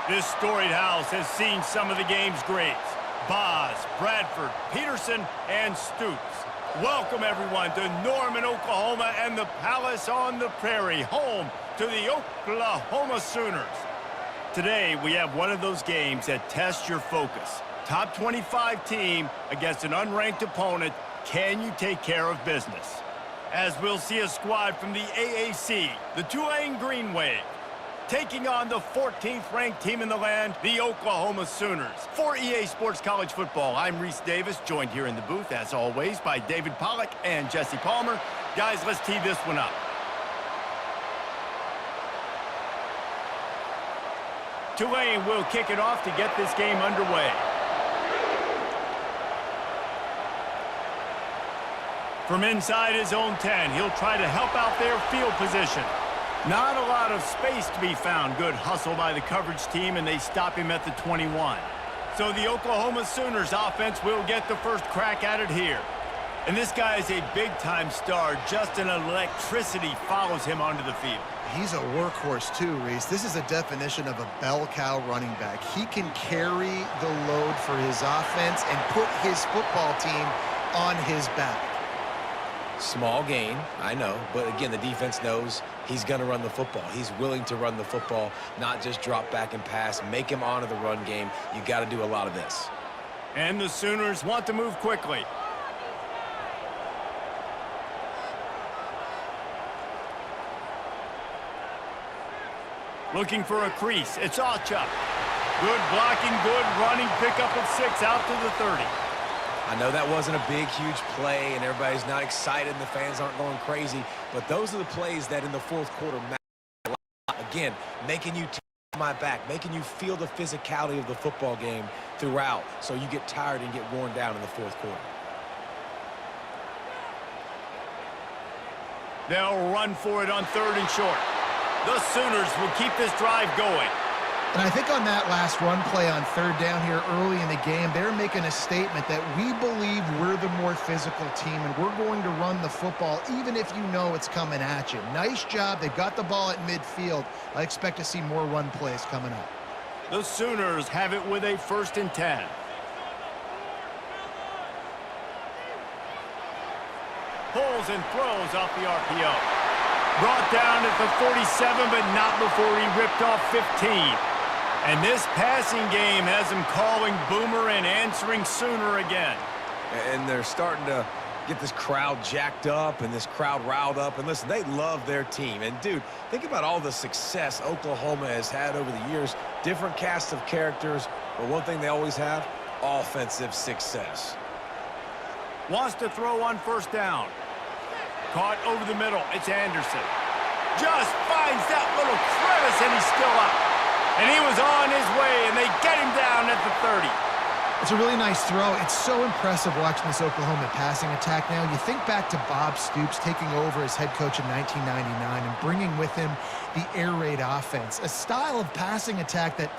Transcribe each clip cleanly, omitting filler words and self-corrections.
This storied house has seen some of the game's greats. Boz, Bradford, Peterson, and Stoops. Welcome, everyone, to Norman, Oklahoma, and the Palace on the Prairie, home to the Oklahoma Sooners. Today, we have one of those games that tests your focus. Top 25 team against an unranked opponent. Can you take care of business? As we'll see a squad from the AAC, the Tulane Green Wave, taking on the 14th ranked team in the land, the Oklahoma Sooners. For EA Sports College Football, I'm Reese Davis, joined here in the booth, as always, by David Pollack and Jesse Palmer. Guys, let's tee this one up. Tulane will kick it off to get this game underway. From inside his own 10, he'll try to help out their field position. Not a lot of space to be found. Good hustle by the coverage team, and they stop him at the 21. So the Oklahoma Sooners offense will get the first crack at it here. And this guy is a big-time star. Just an electricity follows him onto the field. He's a workhorse too, Reese. This is a definition of a bell cow running back. He can carry the load for his offense and put his football team on his back. Small gain, I know, but again, the defense knows he's going to run the football. He's willing to run the football, not just drop back and pass, make him honor the run game. You got to do a lot of this. And the Sooners want to move quickly. Looking for a crease. It's Achuk. Good blocking, good running, pickup of 6 out to the 30. I know that wasn't a big, huge play, and everybody's not excited, and the fans aren't going crazy, but those are the plays that in the fourth quarter matter a lot. Again, making you take my back, making you feel the physicality of the football game throughout, so you get tired and get worn down in the fourth quarter. They'll run for it on 3rd and short. The Sooners will keep this drive going. And I think on that last run play on 3rd down here early in the game, they're making a statement that we believe we're the more physical team and we're going to run the football even if you know it's coming at you. Nice job. They got the ball at midfield. I expect to see more run plays coming up. The Sooners have it with a 1st and 10. Pulls and throws off the RPO. Brought down at the 47, but not before he ripped off 15. And this passing game has him calling Boomer and answering Sooner again. And they're starting to get this crowd jacked up and this crowd riled up. And listen, they love their team. And, dude, think about all the success Oklahoma has had over the years. Different casts of characters, but one thing they always have, offensive success. Wants to throw on 1st down. Caught over the middle. It's Anderson. Just finds that little crevice, and he's still up. And he was on his way, and they get him down at the 30. It's a really nice throw. It's so impressive watching this Oklahoma passing attack now. You think back to Bob Stoops taking over as head coach in 1999 and bringing with him the air raid offense, a style of passing attack that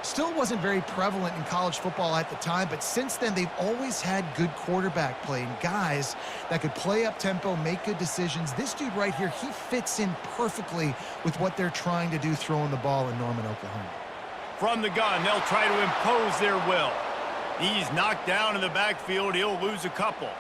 still wasn't very prevalent in college football at the time, but since then they've always had good quarterback play and guys that could play up tempo, make good decisions. This dude right here, he fits in perfectly with what they're trying to do throwing the ball in Norman, Oklahoma. From the gun, they'll try to impose their will. He's knocked down in the backfield. He'll lose a couple.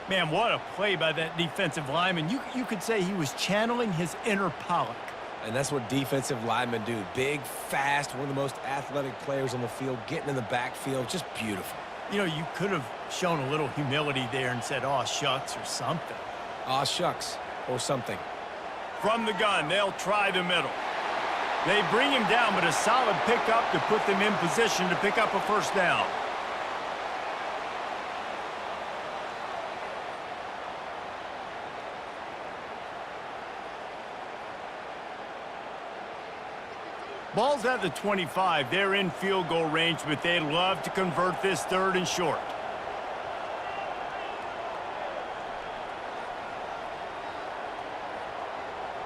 Man, what a play by that defensive lineman. You could say he was channeling his inner Pollack. And that's what defensive linemen do. Big, fast, one of the most athletic players on the field, getting in the backfield, just beautiful. You know, you could have shown a little humility there and said, "Aw, shucks," or something. Aw, shucks, or something. From the gun, they'll try the middle. They bring him down, but a solid pickup to put them in position to pick up a 1st down. Ball's at the 25. They're in field goal range, but they'd love to convert this 3rd and short.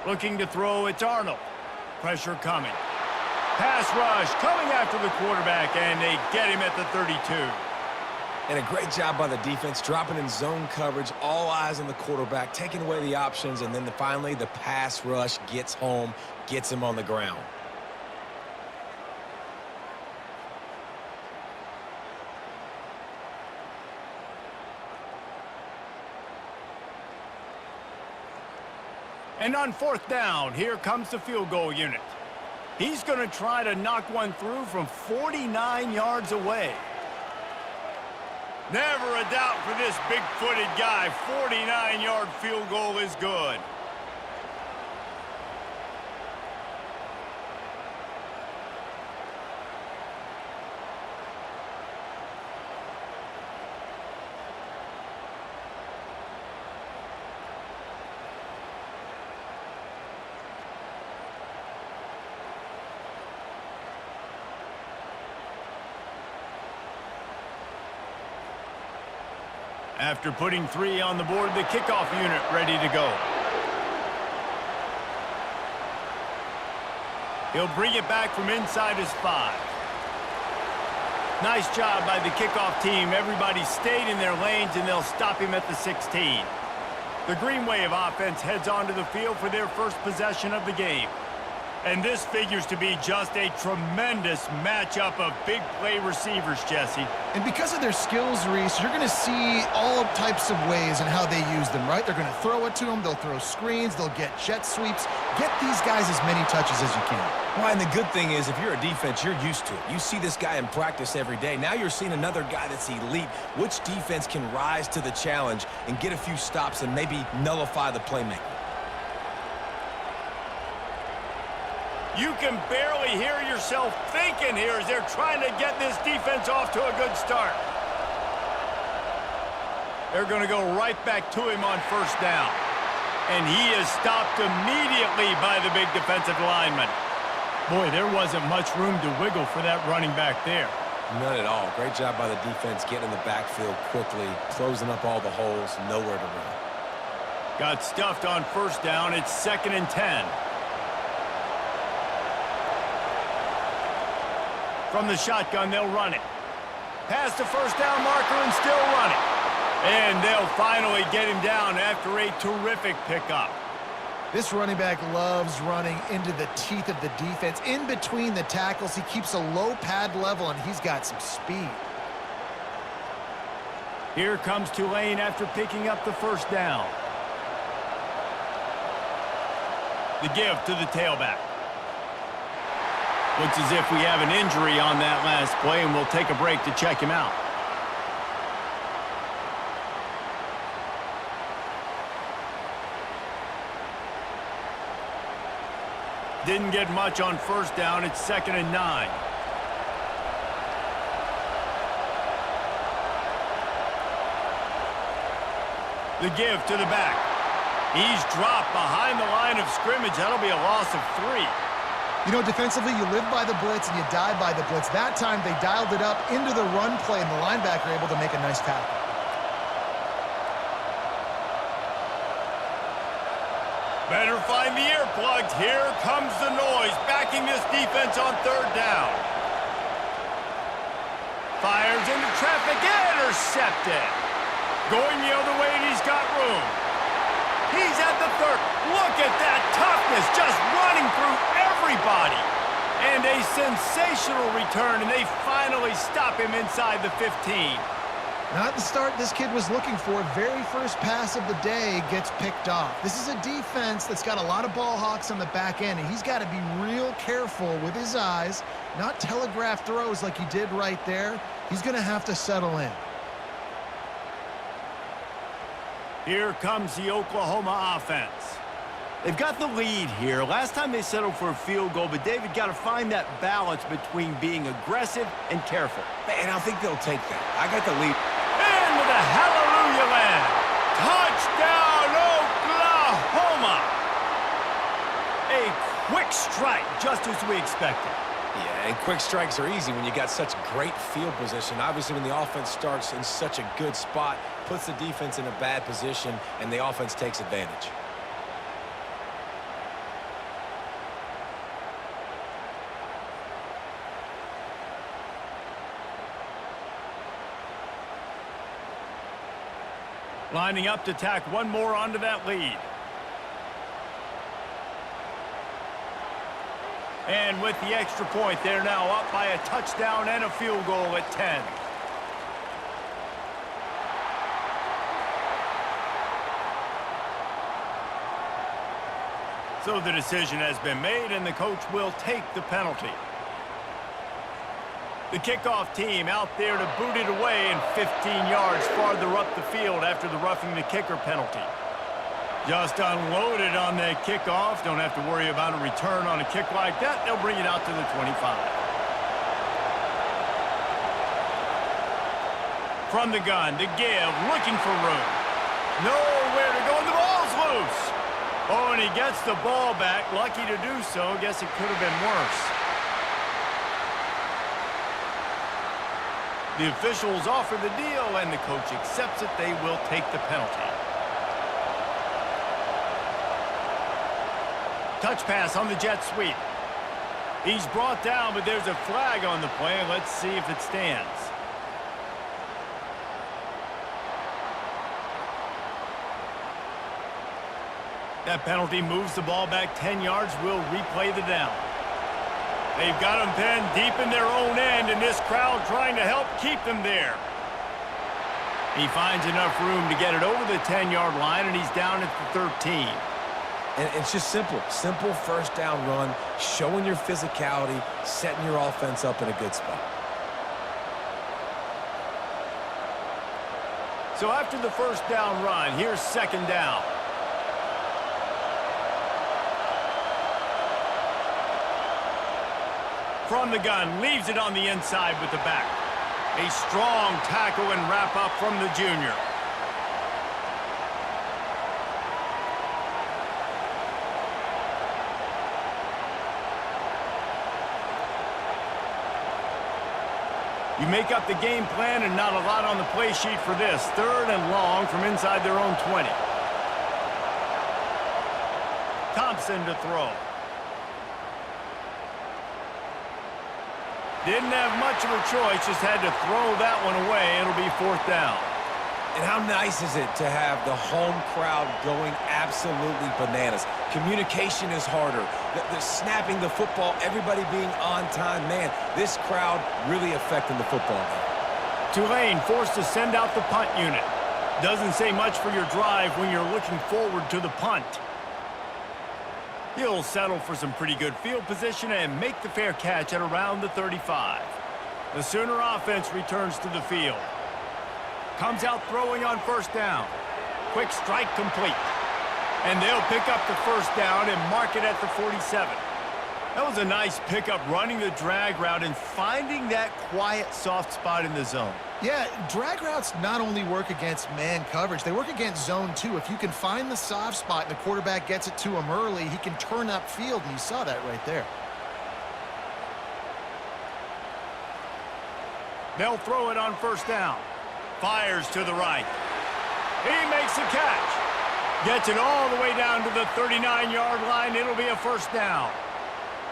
Looking to throw, it's Arnold. Pressure coming. Pass rush coming after the quarterback, and they get him at the 32. And a great job by the defense, dropping in zone coverage, all eyes on the quarterback, taking away the options, and then finally the pass rush gets home, gets him on the ground. And on fourth down, here comes the field goal unit. He's going to try to knock one through from 49 yards away. Never a doubt for this big-footed guy. 49-yard field goal is good. After putting 3 on the board, the kickoff unit ready to go. He'll bring it back from inside his 5. Nice job by the kickoff team. Everybody stayed in their lanes, and they'll stop him at the 16. The Green Wave offense heads onto the field for their first possession of the game. And this figures to be just a tremendous matchup of big play receivers, Jesse. And because of their skills, Reese, you're going to see all types of ways and how they use them, right? They're going to throw it to them. They'll throw screens. They'll get jet sweeps. Get these guys as many touches as you can. Well, and the good thing is, if you're a defense, you're used to it. You see this guy in practice every day. Now you're seeing another guy that's elite. Which defense can rise to the challenge and get a few stops and maybe nullify the playmaker? You can barely hear yourself thinking here as they're trying to get this defense off to a good start. They're going to go right back to him on first down. And he is stopped immediately by the big defensive lineman. Boy, there wasn't much room to wiggle for that running back there. None at all. Great job by the defense getting in the backfield quickly, closing up all the holes, nowhere to run. Got stuffed on first down. It's 2nd and 10. From the shotgun, they'll run it. Past the first down marker and still running. And they'll finally get him down after a terrific pickup. This running back loves running into the teeth of the defense. In between the tackles, he keeps a low pad level, and he's got some speed. Here comes Tulane after picking up the first down. The give to the tailback. Looks as if we have an injury on that last play, and we'll take a break to check him out. Didn't get much on first down. It's 2nd and 9. The give to the back. He's dropped behind the line of scrimmage. That'll be a loss of 3. You know, defensively, you live by the blitz and you die by the blitz. That time, they dialed it up into the run play, and the linebacker able to make a nice tackle. Better find the earplugs. Here comes the noise, backing this defense on third down. Fires into traffic, intercepted. Going the other way, and he's got room. He's at the 30. Look at that toughness, just running through everybody. And a sensational return, and they finally stop him inside the 15. Not the start this kid was looking for. Very first pass of the day gets picked off. This is a defense that's got a lot of ball hawks on the back end, and he's got to be real careful with his eyes, not telegraph throws like he did right there. He's going to have to settle in. Here comes the Oklahoma offense. They've got the lead here. Last time they settled for a field goal, but David got to find that balance between being aggressive and careful. And I think they'll take that. I got the lead. And with a hallelujah land. Touchdown, Oklahoma! A quick strike, just as we expected. Yeah, and quick strikes are easy when you got such great field position. Obviously, when the offense starts in such a good spot, puts the defense in a bad position, and the offense takes advantage. Lining up to tack one more onto that lead. And with the extra point, they're now up by a touchdown and a field goal at 10. So the decision has been made, and the coach will take the penalty. The kickoff team out there to boot it away and 15 yards farther up the field after the roughing the kicker penalty. Just unloaded on that kickoff. Don't have to worry about a return on a kick like that. They'll bring it out to the 25. From the gun, the give, looking for room. Nowhere to go, and the ball's loose. Oh, and he gets the ball back. Lucky to do so. Guess it could have been worse. The officials offer the deal, and the coach accepts it. They will take the penalty. Touch pass on the jet sweep. He's brought down, but there's a flag on the play. Let's see if it stands. That penalty moves the ball back 10 yards. We'll replay the down. They've got them pinned deep in their own end, and this crowd trying to help keep them there. He finds enough room to get it over the 10-yard line, and he's down at the 13. And it's just simple first down run, showing your physicality, setting your offense up in a good spot. So after the first down run, here's second down. From the gun, leaves it on the inside with the back. A strong tackle and wrap up from the junior. You make up the game plan, and not a lot on the play sheet for this. Third and long from inside their own 20. Thompson to throw. Didn't have much of a choice, just had to throw that one away. It'll be fourth down. And how nice is it to have the home crowd going absolutely bananas? Communication is harder. The snapping the football, everybody being on time. Man, this crowd really affecting the football game. Tulane forced to send out the punt unit. Doesn't say much for your drive when you're looking forward to the punt. He'll settle for some pretty good field position and make the fair catch at around the 35. The Sooner offense returns to the field. Comes out throwing on first down. Quick strike complete. And they'll pick up the first down and mark it at the 47. That was a nice pickup, running the drag route and finding that quiet, soft spot in the zone. Yeah, drag routes not only work against man coverage, they work against zone too. If you can find the soft spot and the quarterback gets it to him early, he can turn upfield, and you saw that right there. They'll throw it on first down. Fires to the right. He makes the catch. Gets it all the way down to the 39-yard line. It'll be a first down.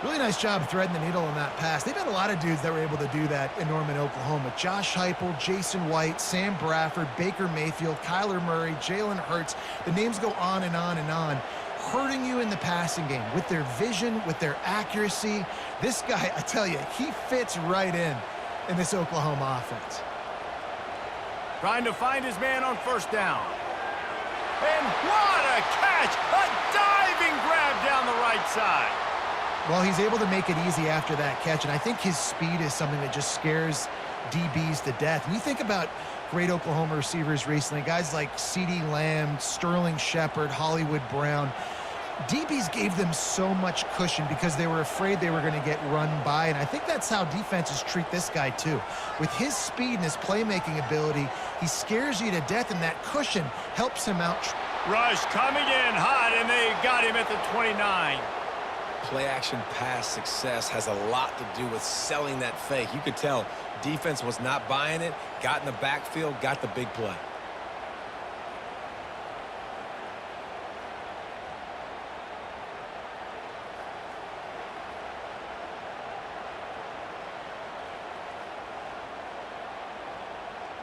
Really nice job threading the needle on that pass. They've had a lot of dudes that were able to do that in Norman, Oklahoma. Josh Heupel, Jason White, Sam Bradford, Baker Mayfield, Kyler Murray, Jalen Hurts. The names go on and on and on. Hurting you in the passing game with their vision, with their accuracy. This guy, I tell you, he fits right in this Oklahoma offense. Trying to find his man on first down. And what a catch! A diving grab down the right side. Well, he's able to make it easy after that catch, and I think his speed is something that just scares DBs to death. And you think about great Oklahoma receivers recently, guys like CeeDee Lamb, Sterling Shepard, Hollywood Brown. DBs gave them so much cushion because they were afraid they were going to get run by, and I think that's how defenses treat this guy too. With his speed and his playmaking ability, he scares you to death, and that cushion helps him out. Rush coming in hot, and they got him at the 29. Play-action pass success has a lot to do with selling that fake. You could tell defense was not buying it, got in the backfield, got the big play.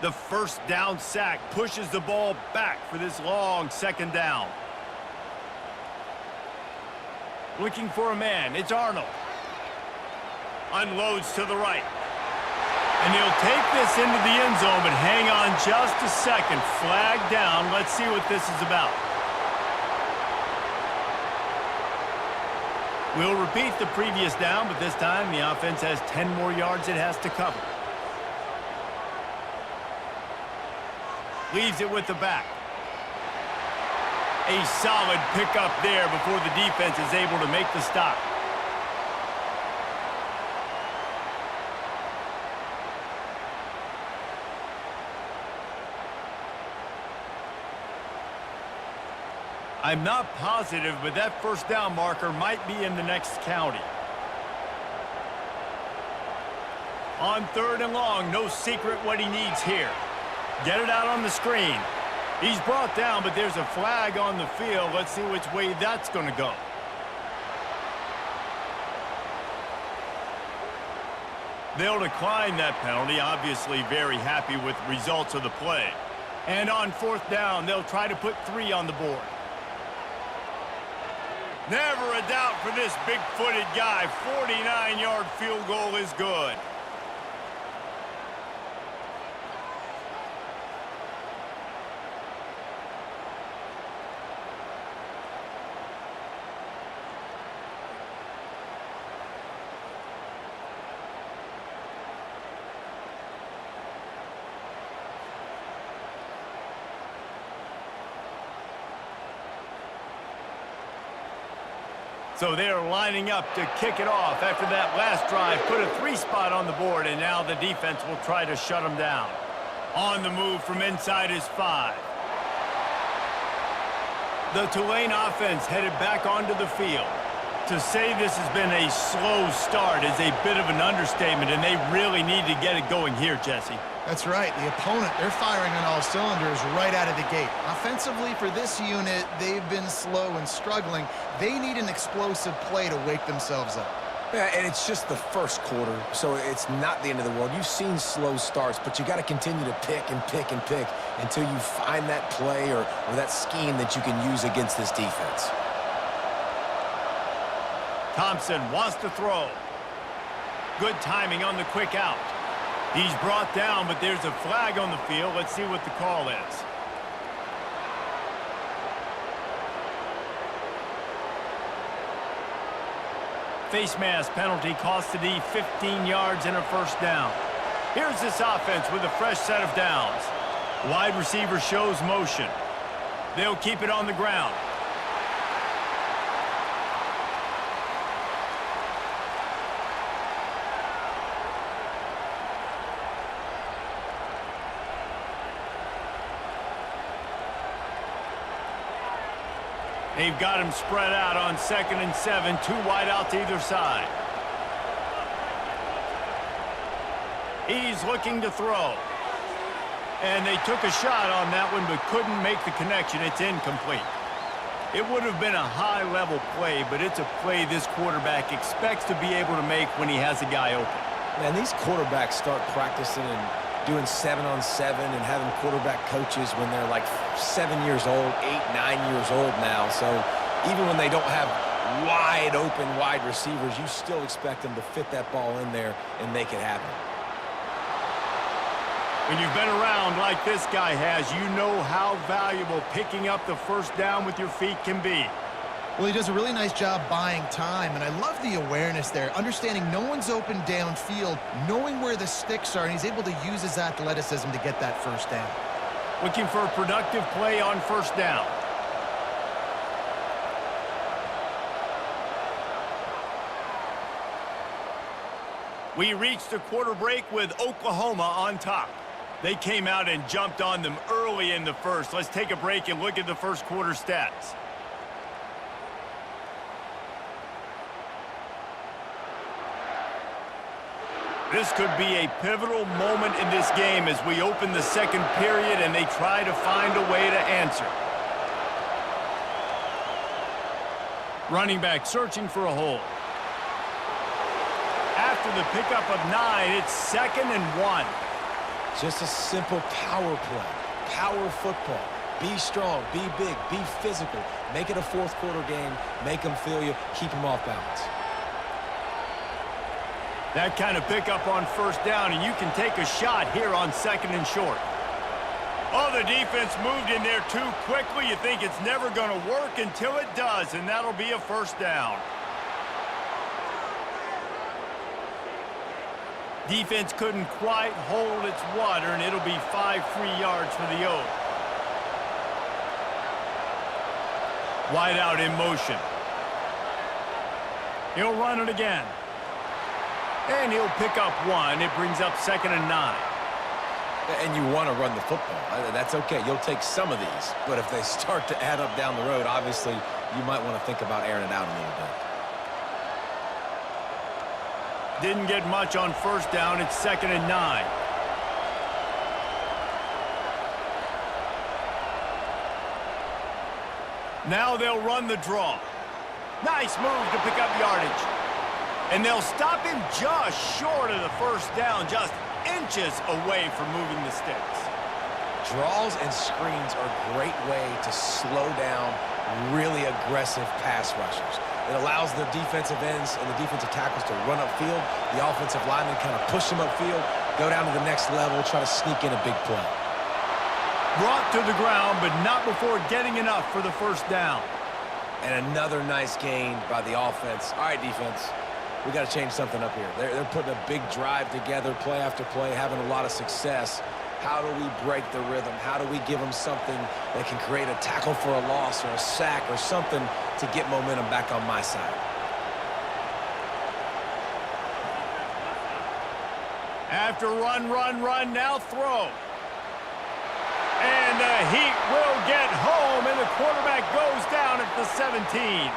The first down sack pushes the ball back for this long second down. Looking for a man. It's Arnold. Unloads to the right. And he'll take this into the end zone, but hang on just a second. Flag down. Let's see what this is about. We'll repeat the previous down, but this time the offense has 10 more yards it has to cover. Leaves it with the back. A solid pickup there before the defense is able to make the stop. I'm not positive, but that first down marker might be in the next county. On 3rd and long, no secret what he needs here. Get it out on the screen. He's brought down, but there's a flag on the field. Let's see which way that's going to go. They'll decline that penalty, obviously very happy with the results of the play. And on 4th down, they'll try to put 3 on the board. Never a doubt for this big-footed guy. 49-yard field goal is good. So they're lining up to kick it off after that last drive. Put a 3 spot on the board, and now the defense will try to shut them down. On the move from inside his 5. The Tulane offense headed back onto the field. To say this has been a slow start is a bit of an understatement, and they really need to get it going here, Jesse. That's right. The opponent, they're firing on all cylinders right out of the gate. Offensively, for this unit, they've been slow and struggling. They need an explosive play to wake themselves up. Yeah, and it's just the first quarter, so it's not the end of the world. You've seen slow starts, but you got to continue to pick and pick and pick until you find that play or that scheme that you can use against this defense. Thompson wants to throw. Good timing on the quick out. He's brought down, but there's a flag on the field. Let's see what the call is. Face mask penalty cost the D 15 yards and a first down. Here's this offense with a fresh set of downs. Wide receiver shows motion. They'll keep it on the ground. They've got him spread out on 2nd and 7, 2 wide out to either side. He's looking to throw. And they took a shot on that one but couldn't make the connection. It's incomplete. It would have been a high-level play, but it's a play this quarterback expects to be able to make when he has a guy open. Man, these quarterbacks start practicing and doing 7-on-7 and having quarterback coaches when they're like 7 years old, 8, 9 years old now. So even when they don't have wide open wide receivers, you still expect them to fit that ball in there and make it happen. When you've been around like this guy has, you know how valuable picking up the first down with your feet can be. Well, he does a really nice job buying time, and I love the awareness there, understanding no one's open downfield, knowing where the sticks are, and he's able to use his athleticism to get that first down. Looking for a productive play on first down. We reached the quarter break with Oklahoma on top. They came out and jumped on them early in the first. Let's take a break and look at the first quarter stats. This could be a pivotal moment in this game as we open the second period and they try to find a way to answer. Running back searching for a hole. After the pickup of 9, it's 2nd and 1. Just a simple power play, power football. Be strong, be big, be physical. Make it a fourth quarter game. Make them feel you, keep them off balance. That kind of pickup on first down, and you can take a shot here on 2nd and short. Oh, the defense moved in there too quickly. You think it's never going to work until it does, and that'll be a first down. Defense couldn't quite hold its water, and it'll be 5 free yards for the Oaks. Wide out in motion. He'll run it again. And he'll pick up 1. It brings up 2nd and 9. And you want to run the football. That's okay. You'll take some of these. But if they start to add up down the road, obviously, you might want to think about airing it out a little bit. Didn't get much on 1st down. It's 2nd and 9. Now they'll run the draw. Nice move to pick up yardage. And they'll stop him just short of the 1st down, just inches away from moving the sticks. Draws and screens are a great way to slow down really aggressive pass rushers. It allows the defensive ends and the defensive tackles to run upfield. The offensive linemen kind of push them upfield, go down to the next level, try to sneak in a big play. Brought to the ground, but not before getting enough for the 1st down. And another nice gain by the offense. All right, defense, we got to change something up here. They're putting a big drive together, play after play, having a lot of success. How do we break the rhythm? How do we give them something that can create a tackle for a loss or a sack or something to get momentum back on my side? After run, now throw. And the Heat will get home, and the quarterback goes down at the 17.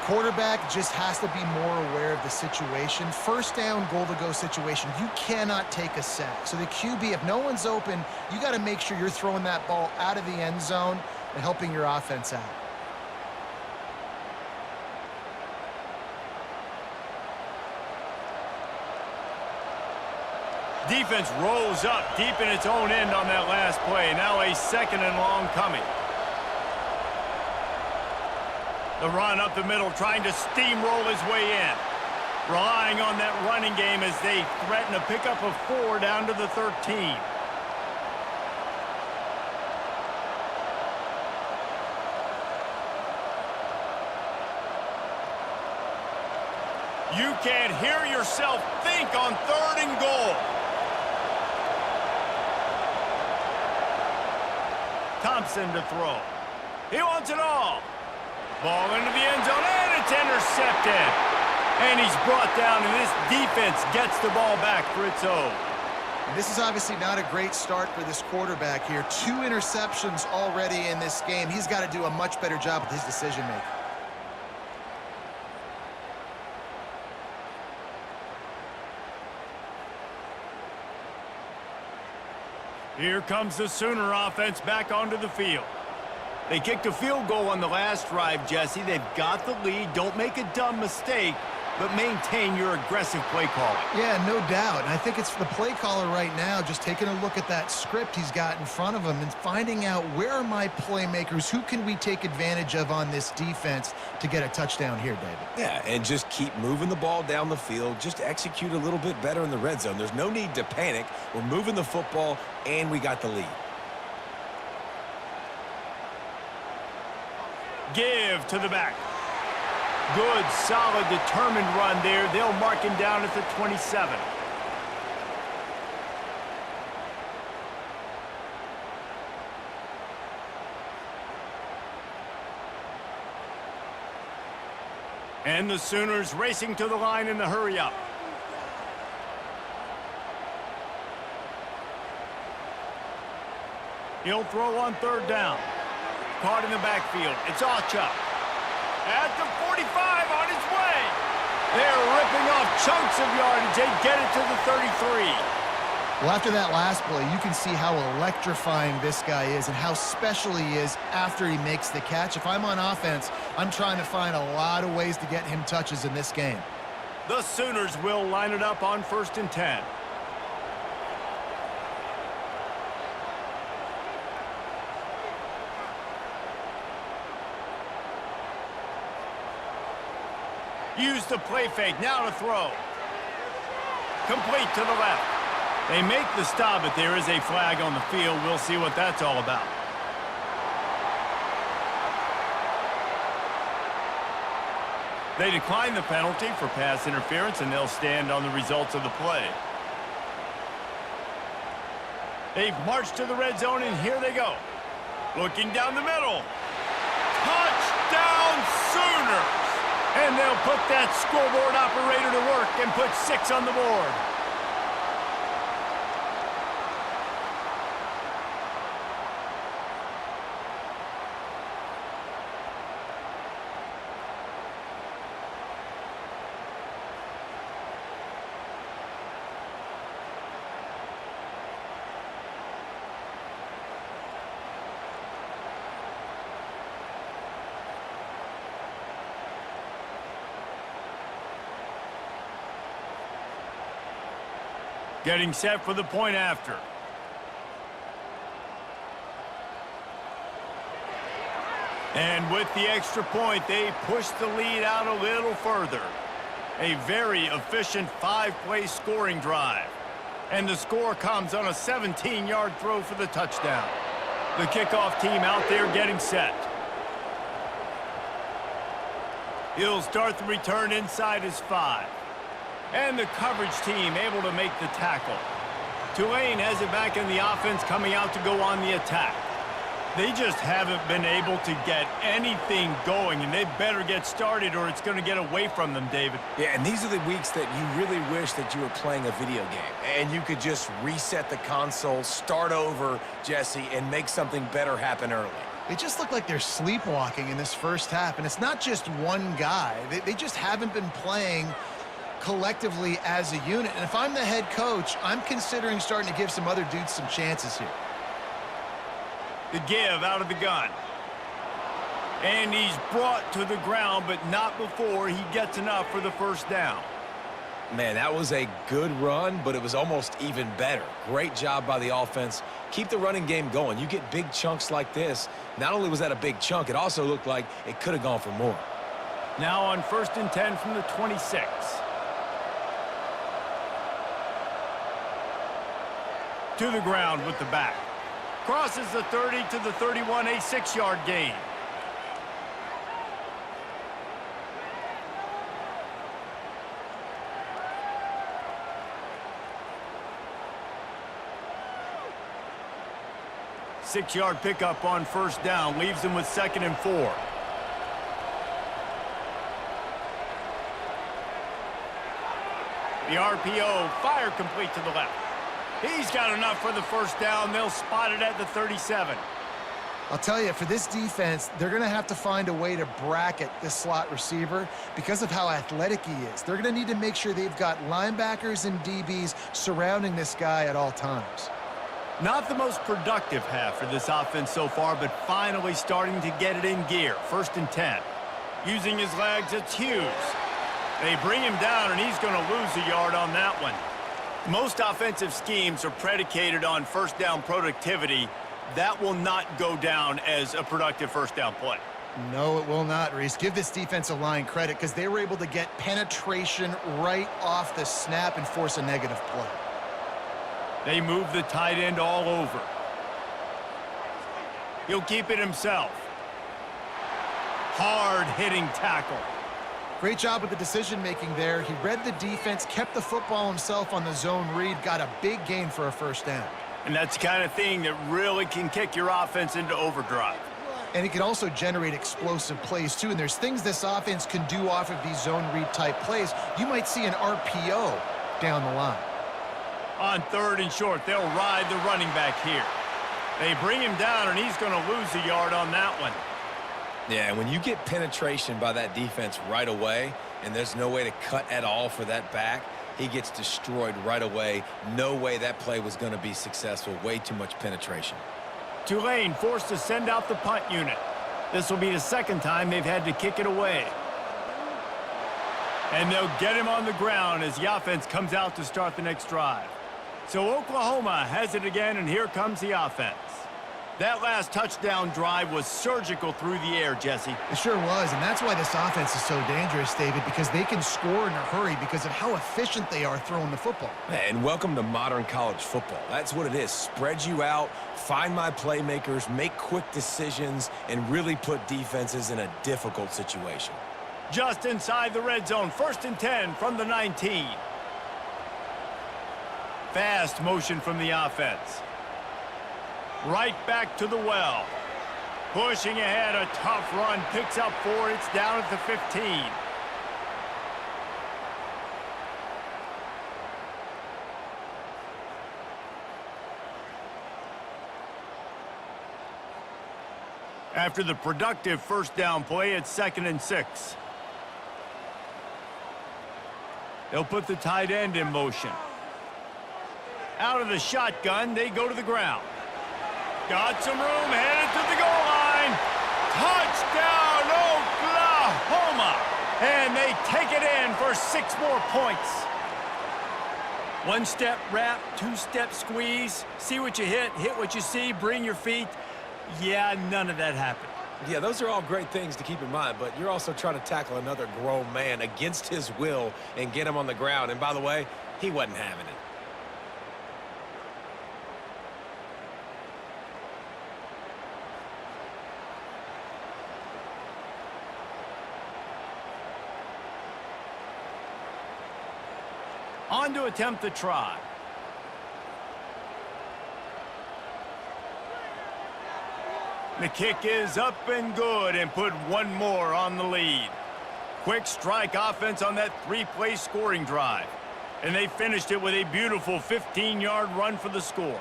Quarterback just has to be more aware of the situation. 1st down, goal-to-go situation. You cannot take a sack. So the QB, if no one's open, you got to make sure you're throwing that ball out of the end zone and helping your offense out. Defense rolls up deep in its own end on that last play. Now a 2nd and long coming. The run up the middle, trying to steamroll his way in. Relying on that running game as they threaten a pickup of 4 down to the 13. You can't hear yourself think on 3rd and goal. Thompson to throw. He wants it all. Ball into the end zone, and it's intercepted. And he's brought down, and this defense gets the ball back for its own. This is obviously not a great start for this quarterback here. 2 interceptions already in this game. He's got to do a much better job with his decision-making. Here comes the Sooner offense back onto the field. They kicked a field goal on the last drive, Jesse. They've got the lead. Don't make a dumb mistake, but maintain your aggressive play calling. Yeah, no doubt. And I think it's the play caller right now just taking a look at that script he's got in front of him and finding out where are my playmakers, who can we take advantage of on this defense to get a touchdown here, David. Yeah, and just keep moving the ball down the field. Just execute a little bit better in the red zone. There's no need to panic. We're moving the football, and we got the lead. Give to the back. Good, solid, determined run there. They'll mark him down at the 27. And the Sooners racing to the line in the hurry-up. He'll throw on 3rd down. Caught in the backfield. It's Ocha. At the 45 on his way. They're ripping off chunks of yardage. They get it to the 33. Well, after that last play, you can see how electrifying this guy is and how special he is after he makes the catch. If I'm on offense, I'm trying to find a lot of ways to get him touches in this game. The Sooners will line it up on 1st and 10. Use the play fake, now to throw. Complete to the left. They make the stop, but there is a flag on the field. We'll see what that's all about. They decline the penalty for pass interference, and they'll stand on the results of the play. They've marched to the red zone, and here they go. Looking down the middle. Touchdown Sooners! And they'll put that scoreboard operator to work and put 6 on the board. Getting set for the point after. And with the extra point, they push the lead out a little further. A very efficient 5-play scoring drive. And the score comes on a 17-yard throw for the touchdown. The kickoff team out there getting set. He'll start the return inside his 5. And the coverage team able to make the tackle. Tulane has it back in the offense, coming out to go on the attack. They just haven't been able to get anything going, and they better get started or it's going to get away from them, David. Yeah, and these are the weeks that you really wish that you were playing a video game and you could just reset the console, start over, Jesse, and make something better happen early. They just look like they're sleepwalking in this first half, and it's not just one guy. They just haven't been playing collectively as a unit. And if I'm the head coach, I'm considering starting to give some other dudes some chances here. The give out of the gun. And he's brought to the ground, but not before he gets enough for the first down. Man, that was a good run, but it was almost even better. Great job by the offense. Keep the running game going. You get big chunks like this. Not only was that a big chunk, it also looked like it could have gone for more. Now on 1st and 10 from the 26. To the ground with the back. Crosses the 30 to the 31, a 6-yard gain. Six-yard pickup on 1st down, leaves them with 2nd and 4. The RPO, fire complete to the left. He's got enough for the first down. They'll spot it at the 37. I'll tell you, for this defense, they're going to have to find a way to bracket this slot receiver because of how athletic he is. They're going to need to make sure they've got linebackers and DBs surrounding this guy at all times. Not the most productive half for this offense so far, but finally starting to get it in gear. 1st and 10. Using his legs, it's Hughes. They bring him down, and he's going to lose a yard on that one. Most offensive schemes are predicated on first down productivity. That will not go down as a productive first down play. No, it will not, Reese. Give this defensive line credit because they were able to get penetration right off the snap and force a negative play. They move the tight end all over. He'll keep it himself. Hard-hitting tackle. Great job with the decision-making there. He read the defense, kept the football himself on the zone read, got a big gain for a first down. And that's the kind of thing that really can kick your offense into overdrive. And it can also generate explosive plays, too. And there's things this offense can do off of these zone read type plays. You might see an RPO down the line. On 3rd and short, they'll ride the running back here. They bring him down, and he's going to lose a yard on that one. Yeah, when you get penetration by that defense right away, and there's no way to cut at all for that back, he gets destroyed right away. No way that play was going to be successful. Way too much penetration. Tulane forced to send out the punt unit. This will be the 2nd time they've had to kick it away. And they'll get him on the ground as the offense comes out to start the next drive. So Oklahoma has it again, and here comes the offense. That last touchdown drive was surgical through the air, Jesse. It sure was, and that's why this offense is so dangerous, David, because they can score in a hurry because of how efficient they are throwing the football. And welcome to modern college football. That's what it is. Spread you out, find my playmakers, make quick decisions, and really put defenses in a difficult situation. Just inside the red zone, 1st and 10 from the 19. Fast motion from the offense. Right back to the well. Pushing ahead, a tough run. Picks up 4. It's down at the 15. After the productive first down play, it's 2nd and 6. They'll put the tight end in motion. Out of the shotgun, they go to the ground. Got some room, headed to the goal line. Touchdown, Oklahoma! And they take it in for 6 more points. 1-step wrap, 2-step squeeze. See what you hit what you see, bring your feet. Yeah, none of that happened. Yeah, those are all great things to keep in mind, but you're also trying to tackle another grown man against his will and get him on the ground. And by the way, he wasn't having it. On to attempt the try. The kick is up and good and put 1 more on the lead. Quick strike offense on that 3-play scoring drive. And they finished it with a beautiful 15-yard run for the score.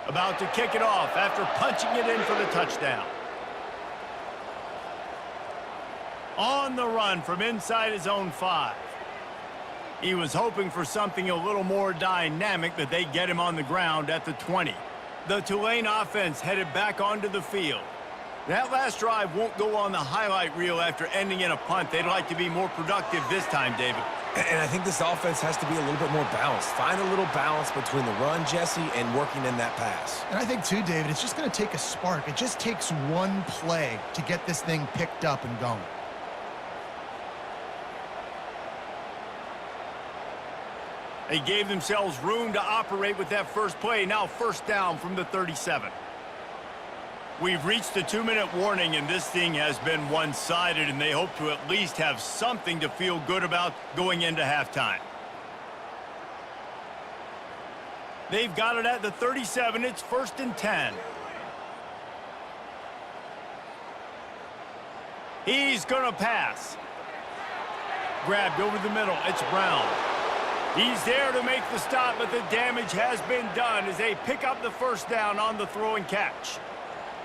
About to kick it off after punching it in for the touchdown. On the run from inside his own 5. He was hoping for something a little more dynamic, but they get him on the ground at the 20. The Tulane offense headed back onto the field. That last drive won't go on the highlight reel after ending in a punt. They'd like to be more productive this time, David. And I think this offense has to be a little bit more balanced. Find a little balance between the run, Jesse, and working in that pass. And I think, too, David, it's just going to take a spark. It just takes one play to get this thing picked up and going. They gave themselves room to operate with that first play. Now 1st down from the 37. We've reached the 2-minute warning, and this thing has been one-sided, and they hope to at least have something to feel good about going into halftime. They've got it at the 37. It's 1st and 10. He's going to pass. Grabbed over the middle. It's Brown. He's there to make the stop, but the damage has been done as they pick up the 1st down on the throw and catch.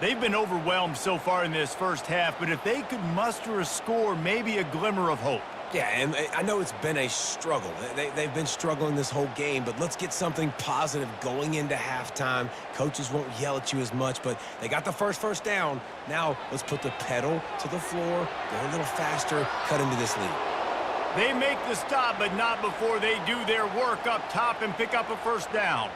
They've been overwhelmed so far in this first half, but if they could muster a score, maybe a glimmer of hope. Yeah, and I know it's been a struggle. They've been struggling this whole game, but let's get something positive going into halftime. Coaches won't yell at you as much, but they got the first down. Now let's put the pedal to the floor, go a little faster, cut into this lead. They make the stop, but not before they do their work up top and pick up a 1st down.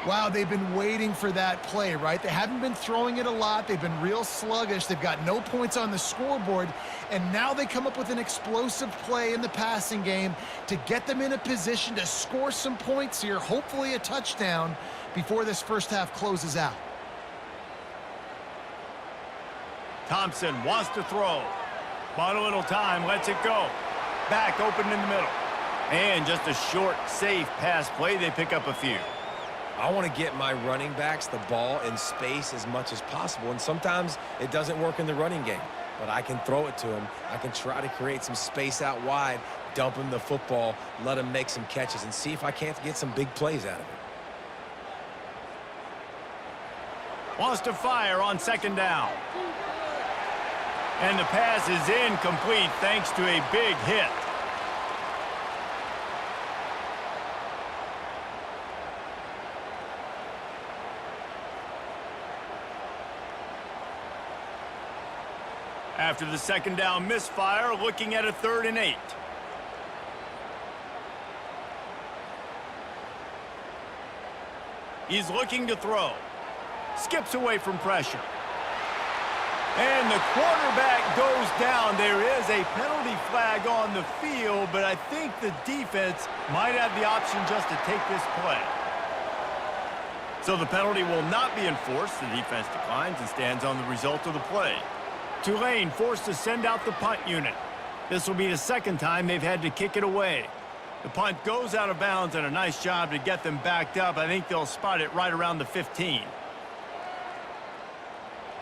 Wow, they've been waiting for that play, right? They haven't been throwing it a lot. They've been real sluggish. They've got no points on the scoreboard, and now they come up with an explosive play in the passing game to get them in a position to score some points here, hopefully a touchdown, before this first half closes out. Thompson wants to throw. Bought a little time, lets it go. Back open in the middle. And just a short, safe pass play. They pick up a few. I want to get my running backs the ball in space as much as possible, and sometimes it doesn't work in the running game, but I can throw it to them. I can try to create some space out wide, dump him the football, let him make some catches, and see if I can't get some big plays out of it. Wants to fire on 2nd down. And the pass is incomplete thanks to a big hit. After the 2nd down misfire, looking at a 3rd and 8. He's looking to throw. Skips away from pressure. And the quarterback goes down. There is a penalty flag on the field, but I think the defense might have the option just to take this play. So the penalty will not be enforced. The defense declines and stands on the result of the play. Tulane forced to send out the punt unit. This will be the 2nd time they've had to kick it away. The punt goes out of bounds, and a nice job to get them backed up. I think they'll spot it right around the 15.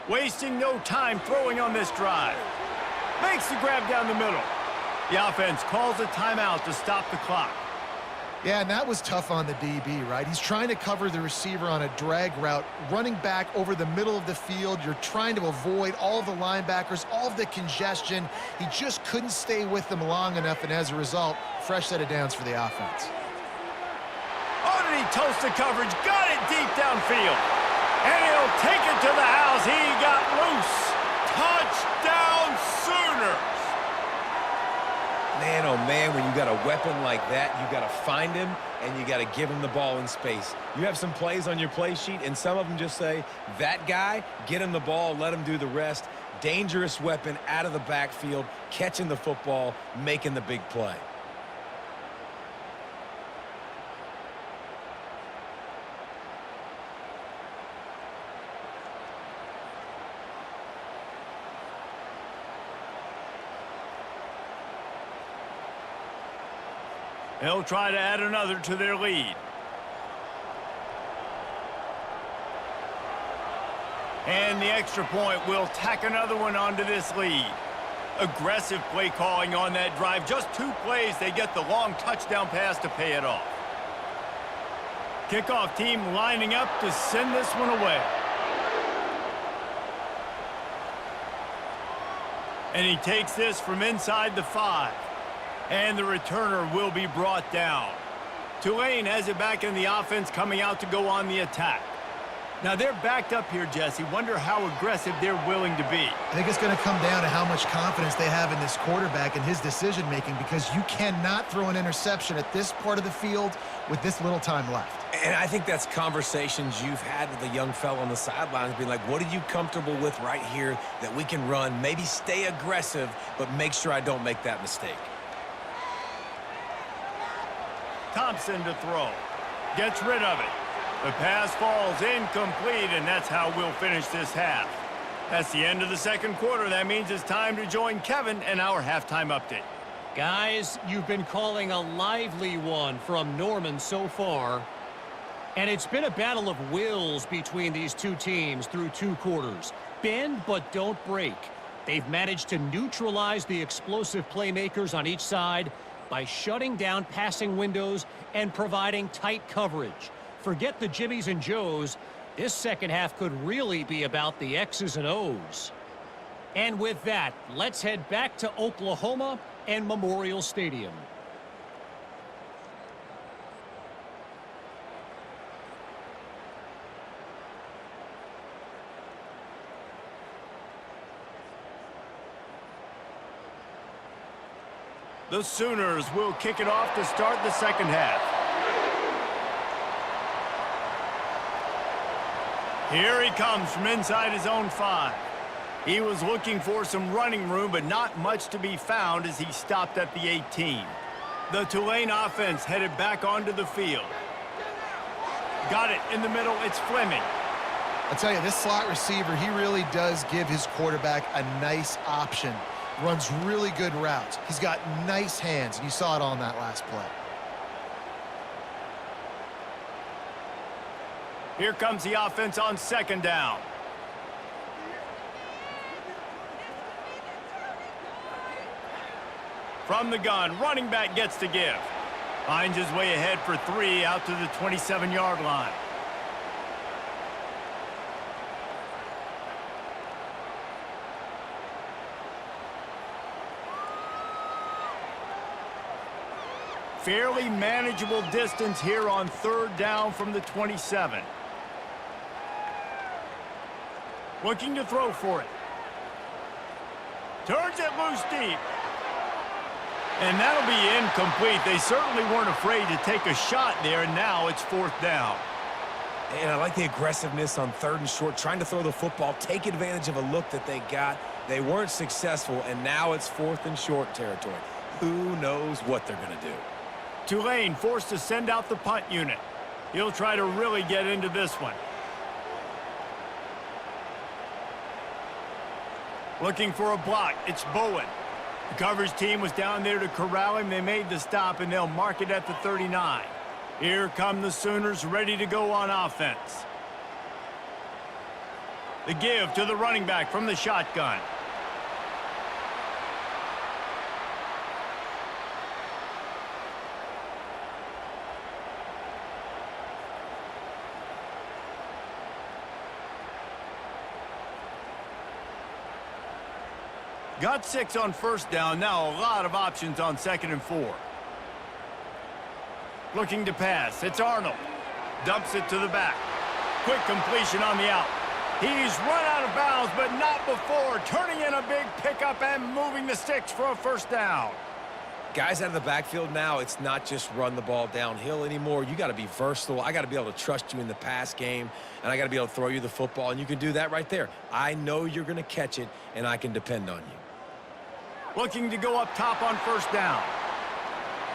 wasting no time throwing on this drive. Makes the grab down the middle. The offense calls a timeout to stop the clock. Yeah, and that was tough on the DB, right? He's trying to cover the receiver on a drag route, running back over the middle of the field. You're trying to avoid all of the linebackers, all of the congestion. He just couldn't stay with them long enough, and as a result, fresh set of downs for the offense. Oh, did he toast the coverage? Got it deep downfield. And he'll take it to the house. He got loose. Touchdown Sooners. Man, oh man, when you got a weapon like that, you got to find him and you got to give him the ball in space. You have some plays on your play sheet, and some of them just say, that guy, get him the ball, let him do the rest. Dangerous weapon out of the backfield, catching the football, making the big play. They'll try to add another to their lead. And the extra point will tack another one onto this lead. Aggressive play calling on that drive. Just 2 plays, they get the long touchdown pass to pay it off. Kickoff team lining up to send this one away. And he takes this from inside the 5. And the returner will be brought down. Tulane has it back in the offense, coming out to go on the attack. Now they're backed up here, Jesse. Wonder how aggressive they're willing to be. I think it's going to come down to how much confidence they have in this quarterback and his decision-making, because you cannot throw an interception at this part of the field with this little time left. And I think that's conversations you've had with the young fella on the sidelines, being like, what are you comfortable with right here that we can run? Maybe stay aggressive, but make sure I don't make that mistake. Thompson to throw. Gets rid of it. The pass falls incomplete, and that's how we'll finish this half. That's the end of the second quarter. That means it's time to join Kevin and our halftime update. Guys, you've been calling a lively one from Norman so far. And it's been a battle of wills between these two teams through 2 quarters. Bend but don't break. They've managed to neutralize the explosive playmakers on each side by shutting down passing windows and providing tight coverage. Forget the Jimmies and Joes. This second half could really be about the X's and O's. And with that, let's head back to Oklahoma and Memorial Stadium. The Sooners will kick it off to start the second half. Here he comes from inside his own 5. He was looking for some running room, but not much to be found as he stopped at the 18. The Tulane offense headed back onto the field. Got it in the middle. It's Fleming. I'll tell you, this slot receiver, he really does give his quarterback a nice option. Runs really good routes. He's got nice hands, and you saw it on that last play. Here comes the offense on second down. From the gun, running back gets to give. Finds his way ahead for 3 out to the 27-yard line. Fairly manageable distance here on third down from the 27. Looking to throw for it. Turns it loose deep. And that'll be incomplete. They certainly weren't afraid to take a shot there, and now it's 4th down. And I like the aggressiveness on 3rd and short, trying to throw the football, take advantage of a look that they got. They weren't successful, and now it's 4th and short territory. Who knows what they're going to do? Tulane forced to send out the punt unit. He'll try to really get into this one. Looking for a block. It's Bowen. The coverage team was down there to corral him. They made the stop, and they'll mark it at the 39. Here come the Sooners ready to go on offense. The give to the running back from the shotgun. Got 6 on first down. Now a lot of options on 2nd and 4. Looking to pass. It's Arnold. Dumps it to the back. Quick completion on the out. He's run out of bounds, but not before. Turning in a big pickup and moving the sticks for a first down. Guys out of the backfield now, it's not just run the ball downhill anymore. You got to be versatile. I got to be able to trust you in the pass game, and I got to be able to throw you the football, and you can do that right there. I know you're going to catch it, and I can depend on you. Looking to go up top on first down.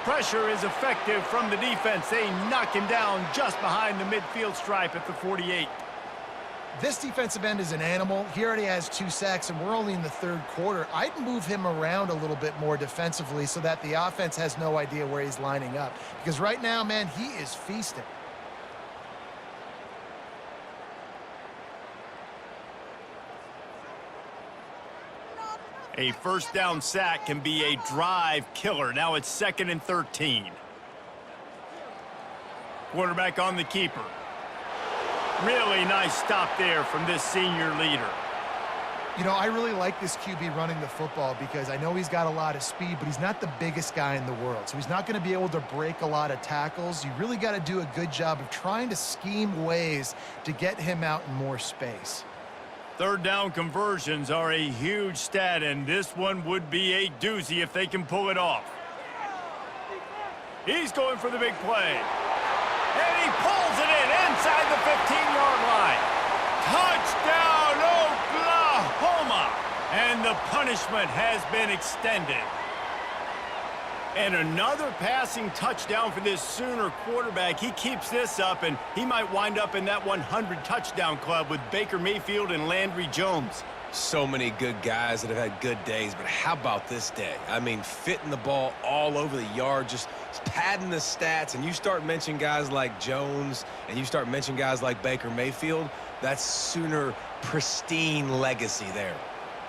Pressure is effective from the defense. They knock him down just behind the midfield stripe at the 48. This defensive end is an animal. He already has 2 sacks, and we're only in the 3rd quarter. I'd move him around a little bit more defensively so that the offense has no idea where he's lining up. Because right now, man, he is feasting. A first down sack can be a drive killer. Now it's 2nd and 13. Quarterback on the keeper. Really nice stop there from this senior leader. You know, I really like this QB running the football because I know he's got a lot of speed, but he's not the biggest guy in the world. So he's not going to be able to break a lot of tackles. You really got to do a good job of trying to scheme ways to get him out in more space. 3rd down conversions are a huge stat, and this one would be a doozy if they can pull it off. He's going for the big play. And he pulls it in inside the 15-yard line. Touchdown, Oklahoma! And the punishment has been extended. And another passing touchdown for this Sooner quarterback. He keeps this up, and he might wind up in that 100 touchdown club with Baker Mayfield and Landry Jones. So many good guys that have had good days, but how about this day? I mean, fitting the ball all over the yard, just padding the stats, and you start mentioning guys like Jones, and you start mentioning guys like Baker Mayfield, that's Sooner pristine legacy there.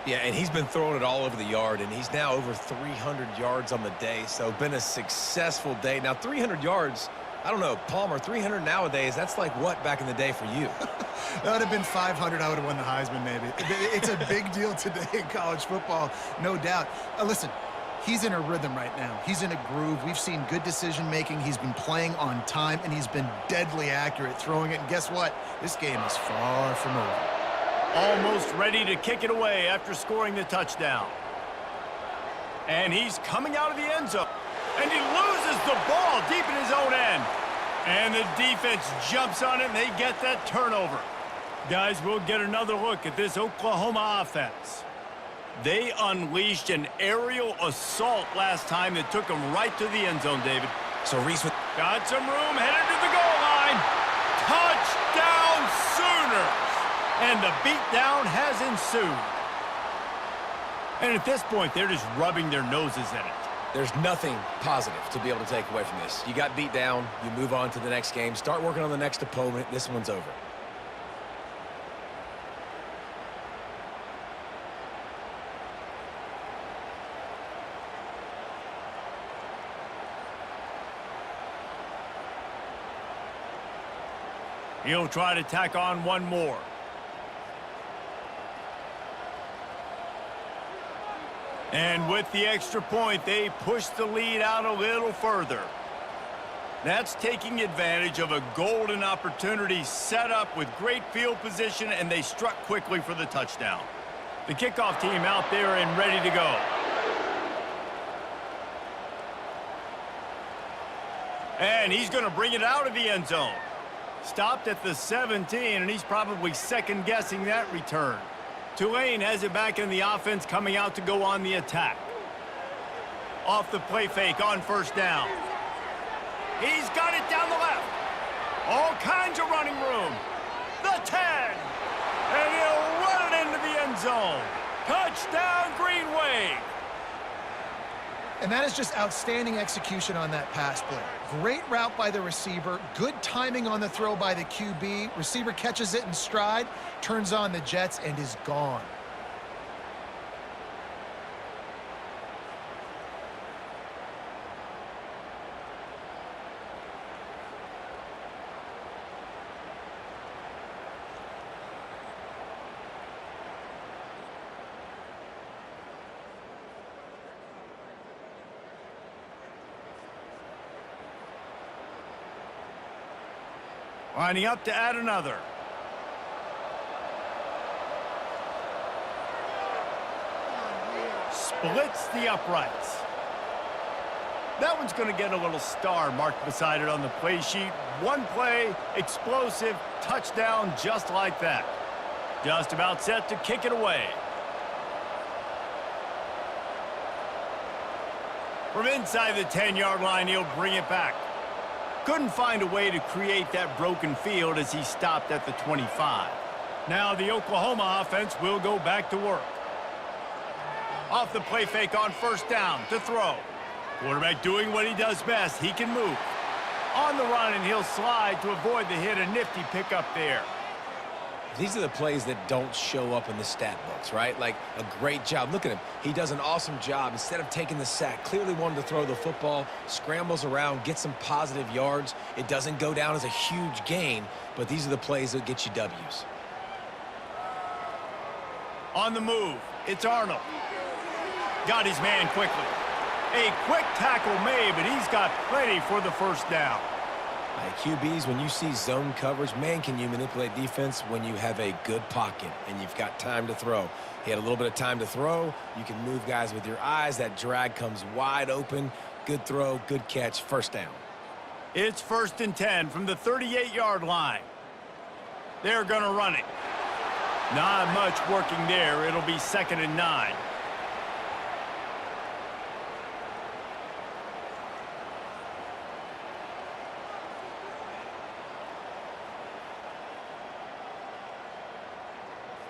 Yeah, and he's been throwing it all over the yard, and he's now over 300 yards on the day, so been a successful day. Now, 300 yards, I don't know, Palmer, 300 nowadays, that's like what back in the day for you? That would have been 500. I would have won the Heisman, maybe. It's a big deal today in college football, no doubt. Listen, he's in a rhythm right now. He's in a groove. We've seen good decision-making. He's been playing on time, and he's been deadly accurate throwing it. And guess what? This game is far from over. Almost ready to kick it away after scoring the touchdown. And he's coming out of the end zone. And he loses the ball deep in his own end. And the defense jumps on it, and they get that turnover. Guys, we'll get another look at this Oklahoma offense. They unleashed an aerial assault last time that took them right to the end zone, David. So Reese with got some room, headed to the goal line. Touchdown Sooners! And the beatdown has ensued. And at this point, they're just rubbing their noses in it. There's nothing positive to be able to take away from this. You got beat down, you move on to the next game, start working on the next opponent. This one's over. He'll try to tack on one more. And with the extra point, they push the lead out a little further. That's taking advantage of a golden opportunity set up with great field position, and they struck quickly for the touchdown. The kickoff team out there and ready to go. And he's going to bring it out of the end zone. Stopped at the 17, and he's probably second-guessing that return. Tulane has it back in the offense, coming out to go on the attack. Off the play fake on first down. He's got it down the left. All kinds of running room. The 10. And he'll run it into the end zone. Touchdown, Green Wave. And that is just outstanding execution on that pass play. Great route by the receiver, good timing on the throw by the QB. Receiver catches it in stride, turns on the jets, and is gone. Lining up to add another. Splits the uprights. That one's going to get a little star marked beside it on the play sheet. One play, explosive, touchdown just like that. Just about set to kick it away. From inside the 10-yard line, he'll bring it back. Couldn't find a way to create that broken field as he stopped at the 25. Now the Oklahoma offense will go back to work. Off the play fake on first down to throw. Quarterback doing what he does best. He can move. On the run, and he'll slide to avoid the hit. A nifty pickup there. These are the plays that don't show up in the stat books, right? Like a great job. Look at him. He does an awesome job. Instead of taking the sack, clearly wanted to throw the football, scrambles around, gets some positive yards. It doesn't go down as a huge gain, but these are the plays that get you W's. On the move, it's Arnold. Got his man quickly. A quick tackle made, but he's got plenty for the first down. QBs, when you see zone coverage, man, can you manipulate defense when you have a good pocket and you've got time to throw. He had a little bit of time to throw. You can move guys with your eyes. That drag comes wide open. Good throw, good catch, first down. It's 1st and 10 from the 38-yard line. They're going to run it. Not much working there. It'll be 2nd and 9.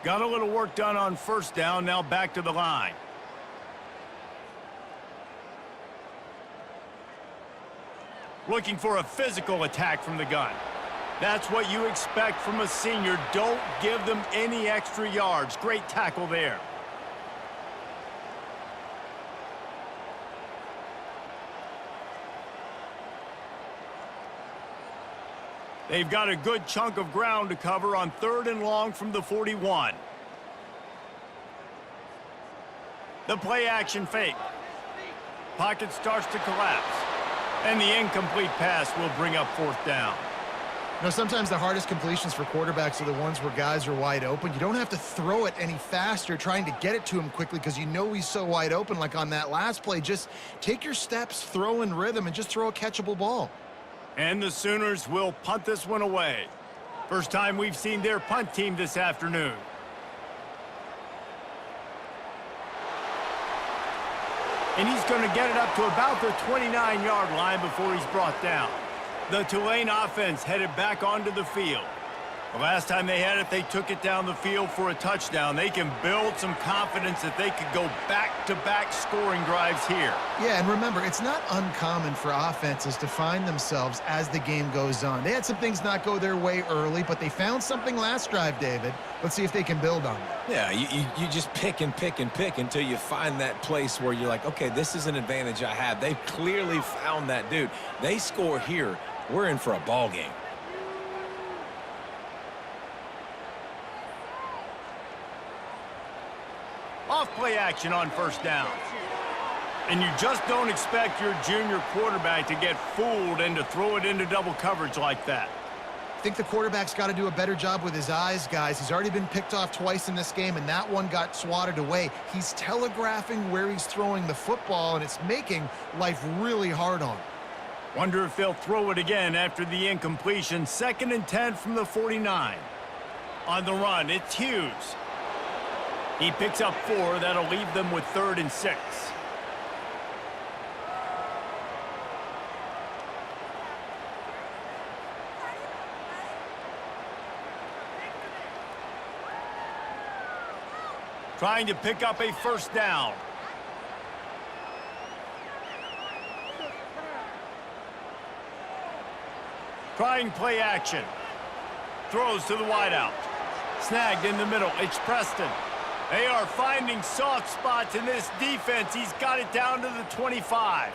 Got a little work done on first down, now back to the line. Looking for a physical attack from the gun. That's what you expect from a senior. Don't give them any extra yards. Great tackle there. They've got a good chunk of ground to cover on 3rd and long from the 41. The play action fake. Pocket starts to collapse. And the incomplete pass will bring up 4th down. You know, sometimes the hardest completions for quarterbacks are the ones where guys are wide open. You don't have to throw it any faster trying to get it to him quickly because you know he's so wide open like on that last play. Just take your steps, throw in rhythm, and just throw a catchable ball. And the Sooners will punt this one away. First time we've seen their punt team this afternoon. And he's going to get it up to about the 29-yard line before he's brought down. The Tulane offense headed back onto the field. The last time they had it, they took it down the field for a touchdown. They can build some confidence that they could go back-to-back scoring drives here. Yeah, and remember, it's not uncommon for offenses to find themselves as the game goes on. They had some things not go their way early, but they found something last drive, David. Let's see if they can build on that. Yeah, you just pick and pick and pick until you find that place where you're like, okay, this is an advantage I have. They've clearly found that, dude. They score here. We're in for a ball game. Off play action on first down. And you just don't expect your junior quarterback to get fooled and to throw it into double coverage like that. I think the quarterback's got to do a better job with his eyes, guys. He's already been picked off twice in this game, and that one got swatted away. He's telegraphing where he's throwing the football, and it's making life really hard on him. Wonder if they'll throw it again after the incompletion. 2nd and 10 from the 49. On the run, it's Hughes. He picks up 4. That'll leave them with 3rd and 6. Trying to pick up a first down. Trying play action. Throws to the wideout. Snagged in the middle. It's Preston. They are finding soft spots in this defense. He's got it down to the 25.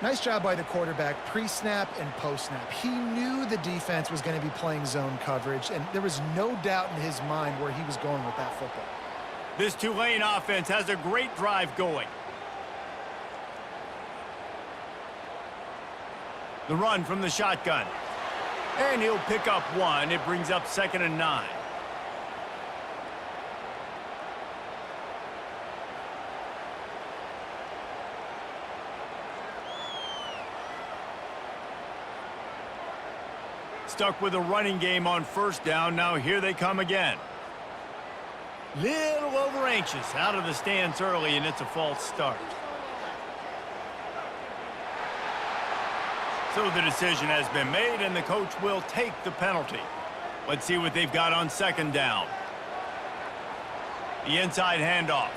Nice job by the quarterback, pre-snap and post-snap. He knew the defense was going to be playing zone coverage, and there was no doubt in his mind where he was going with that football. This Tulane offense has a great drive going. The run from the shotgun. And he'll pick up one. It brings up 2nd and 9. Stuck with a running game on 1st down. Now here they come again. Little over anxious. Out of the stands early, and it's a false start. So the decision has been made, and the coach will take the penalty. Let's see what they've got on 2nd down. The inside handoff.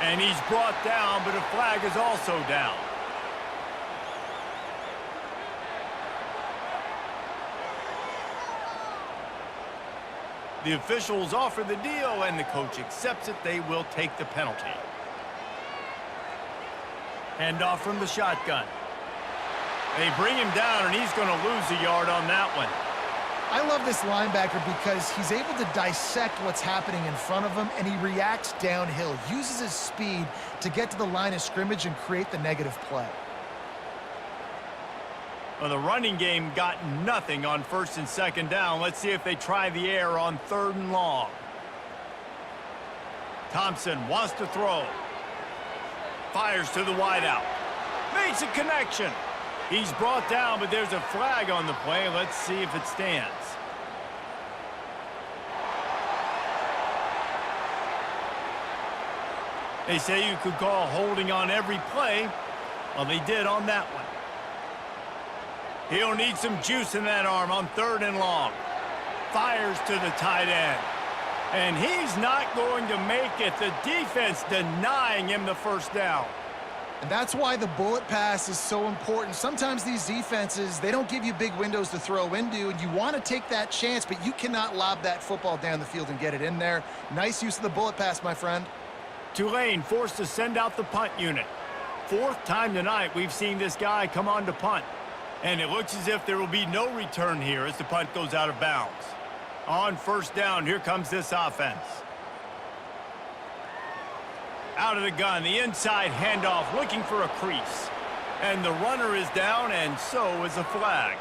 And he's brought down, but a flag is also down. The officials offer the deal, and the coach accepts it. They will take the penalty. Handoff from the shotgun. They bring him down, and he's going to lose a yard on that one. I love this linebacker because he's able to dissect what's happening in front of him, and he reacts downhill, uses his speed to get to the line of scrimmage and create the negative play. Well, the running game got nothing on 1st and 2nd down. Let's see if they try the air on 3rd and long. Thompson wants to throw. Fires to the wideout. Makes a connection. He's brought down, but there's a flag on the play. Let's see if it stands. They say you could call holding on every play. Well, they did on that one. He'll need some juice in that arm on 3rd and long. Fires to the tight end. And he's not going to make it. The defense denying him the 1st down. And that's why the bullet pass is so important. Sometimes these defenses, they don't give you big windows to throw into, and you want to take that chance, but you cannot lob that football down the field and get it in there. Nice use of the bullet pass, my friend. Tulane forced to send out the punt unit. 4th time tonight we've seen this guy come on to punt. And it looks as if there will be no return here as the punt goes out of bounds. On 1st down, here comes this offense. Out of the gun, the inside handoff, looking for a crease. And the runner is down, and so is the flag.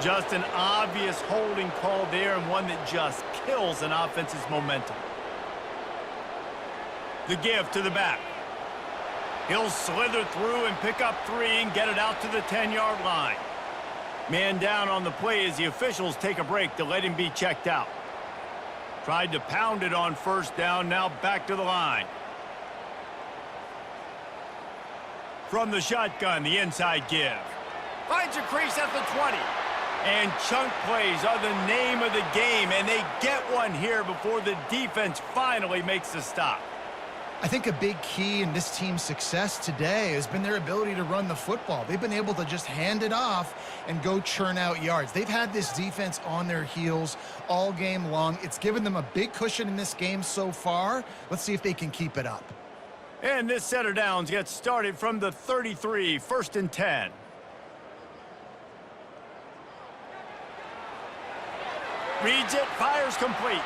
Just an obvious holding call there, and one that just kills an offense's momentum. The give to the back. He'll slither through and pick up 3 and get it out to the 10-yard line. Man down on the play as the officials take a break to let him be checked out. Tried to pound it on 1st down, now back to the line. From the shotgun, the inside give. Finds a crease at the 20. And chunk plays are the name of the game, and they get one here before the defense finally makes the stop. I think a big key in this team's success today has been their ability to run the football. They've been able to just hand it off and go churn out yards. They've had this defense on their heels all game long. It's given them a big cushion in this game so far. Let's see if they can keep it up. And this set of downs gets started from the 33, 1st and 10. Reads it, fires complete.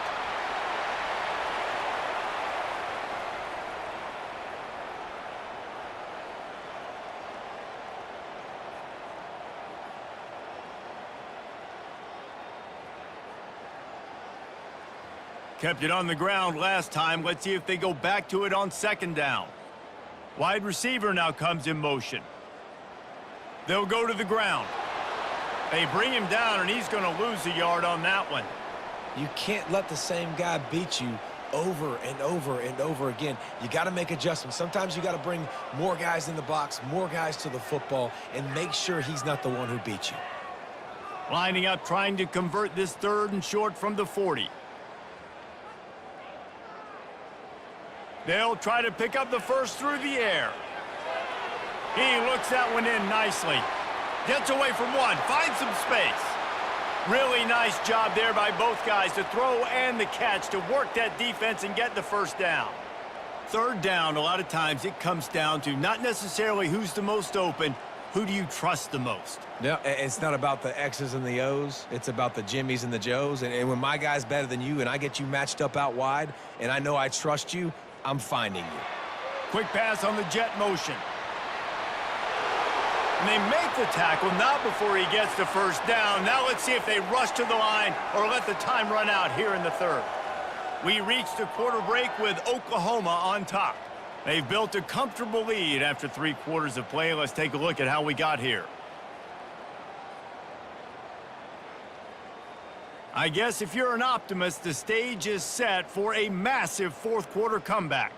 Kept it on the ground last time. Let's see if they go back to it on 2nd down. Wide receiver now comes in motion. They'll go to the ground. They bring him down, and he's going to lose a yard on that one. You can't let the same guy beat you over and over and over again. You got to make adjustments. Sometimes you got to bring more guys in the box, more guys to the football, and make sure he's not the one who beat you. Lining up, trying to convert this 3rd and short from the 40. They'll try to pick up the first through the air. He looks that one in nicely. Gets away from one, finds some space. Really nice job there by both guys to throw and the catch to work that defense and get the first down. Third down, a lot of times it comes down to not necessarily who's the most open, who do you trust the most? No, it's not about the X's and the O's. It's about the Jimmys and the Joes. And when my guy's better than you and I get you matched up out wide and I know I trust you, I'm finding you. Quick pass on the jet motion. And they make the tackle, not before he gets the first down. Now let's see if they rush to the line or let the time run out here in the third. We reached a quarter break with Oklahoma on top. They've built a comfortable lead after 3 quarters of play. Let's take a look at how we got here. I guess if you're an optimist, the stage is set for a massive fourth quarter comeback.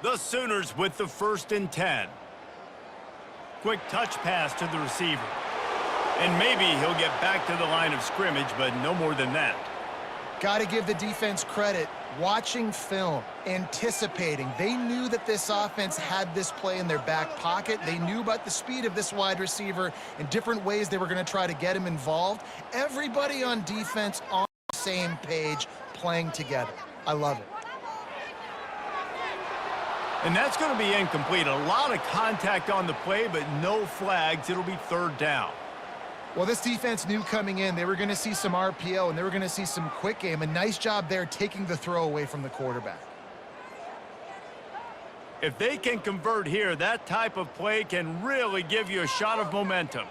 The Sooners with the 1st and 10. Quick touch pass to the receiver. And maybe he'll get back to the line of scrimmage, but no more than that. Got to give the defense credit. Watching film, anticipating. They knew that this offense had this play in their back pocket. They knew about the speed of this wide receiver and different ways they were going to try to get him involved. Everybody on defense on the same page, playing together. I love it. And that's going to be incomplete. A lot of contact on the play, but no flags. It'll be 3rd down. Well, this defense knew coming in they were going to see some RPO and they were going to see some quick game. A nice job there taking the throw away from the quarterback. If they can convert here, that type of play can really give you a shot of momentum.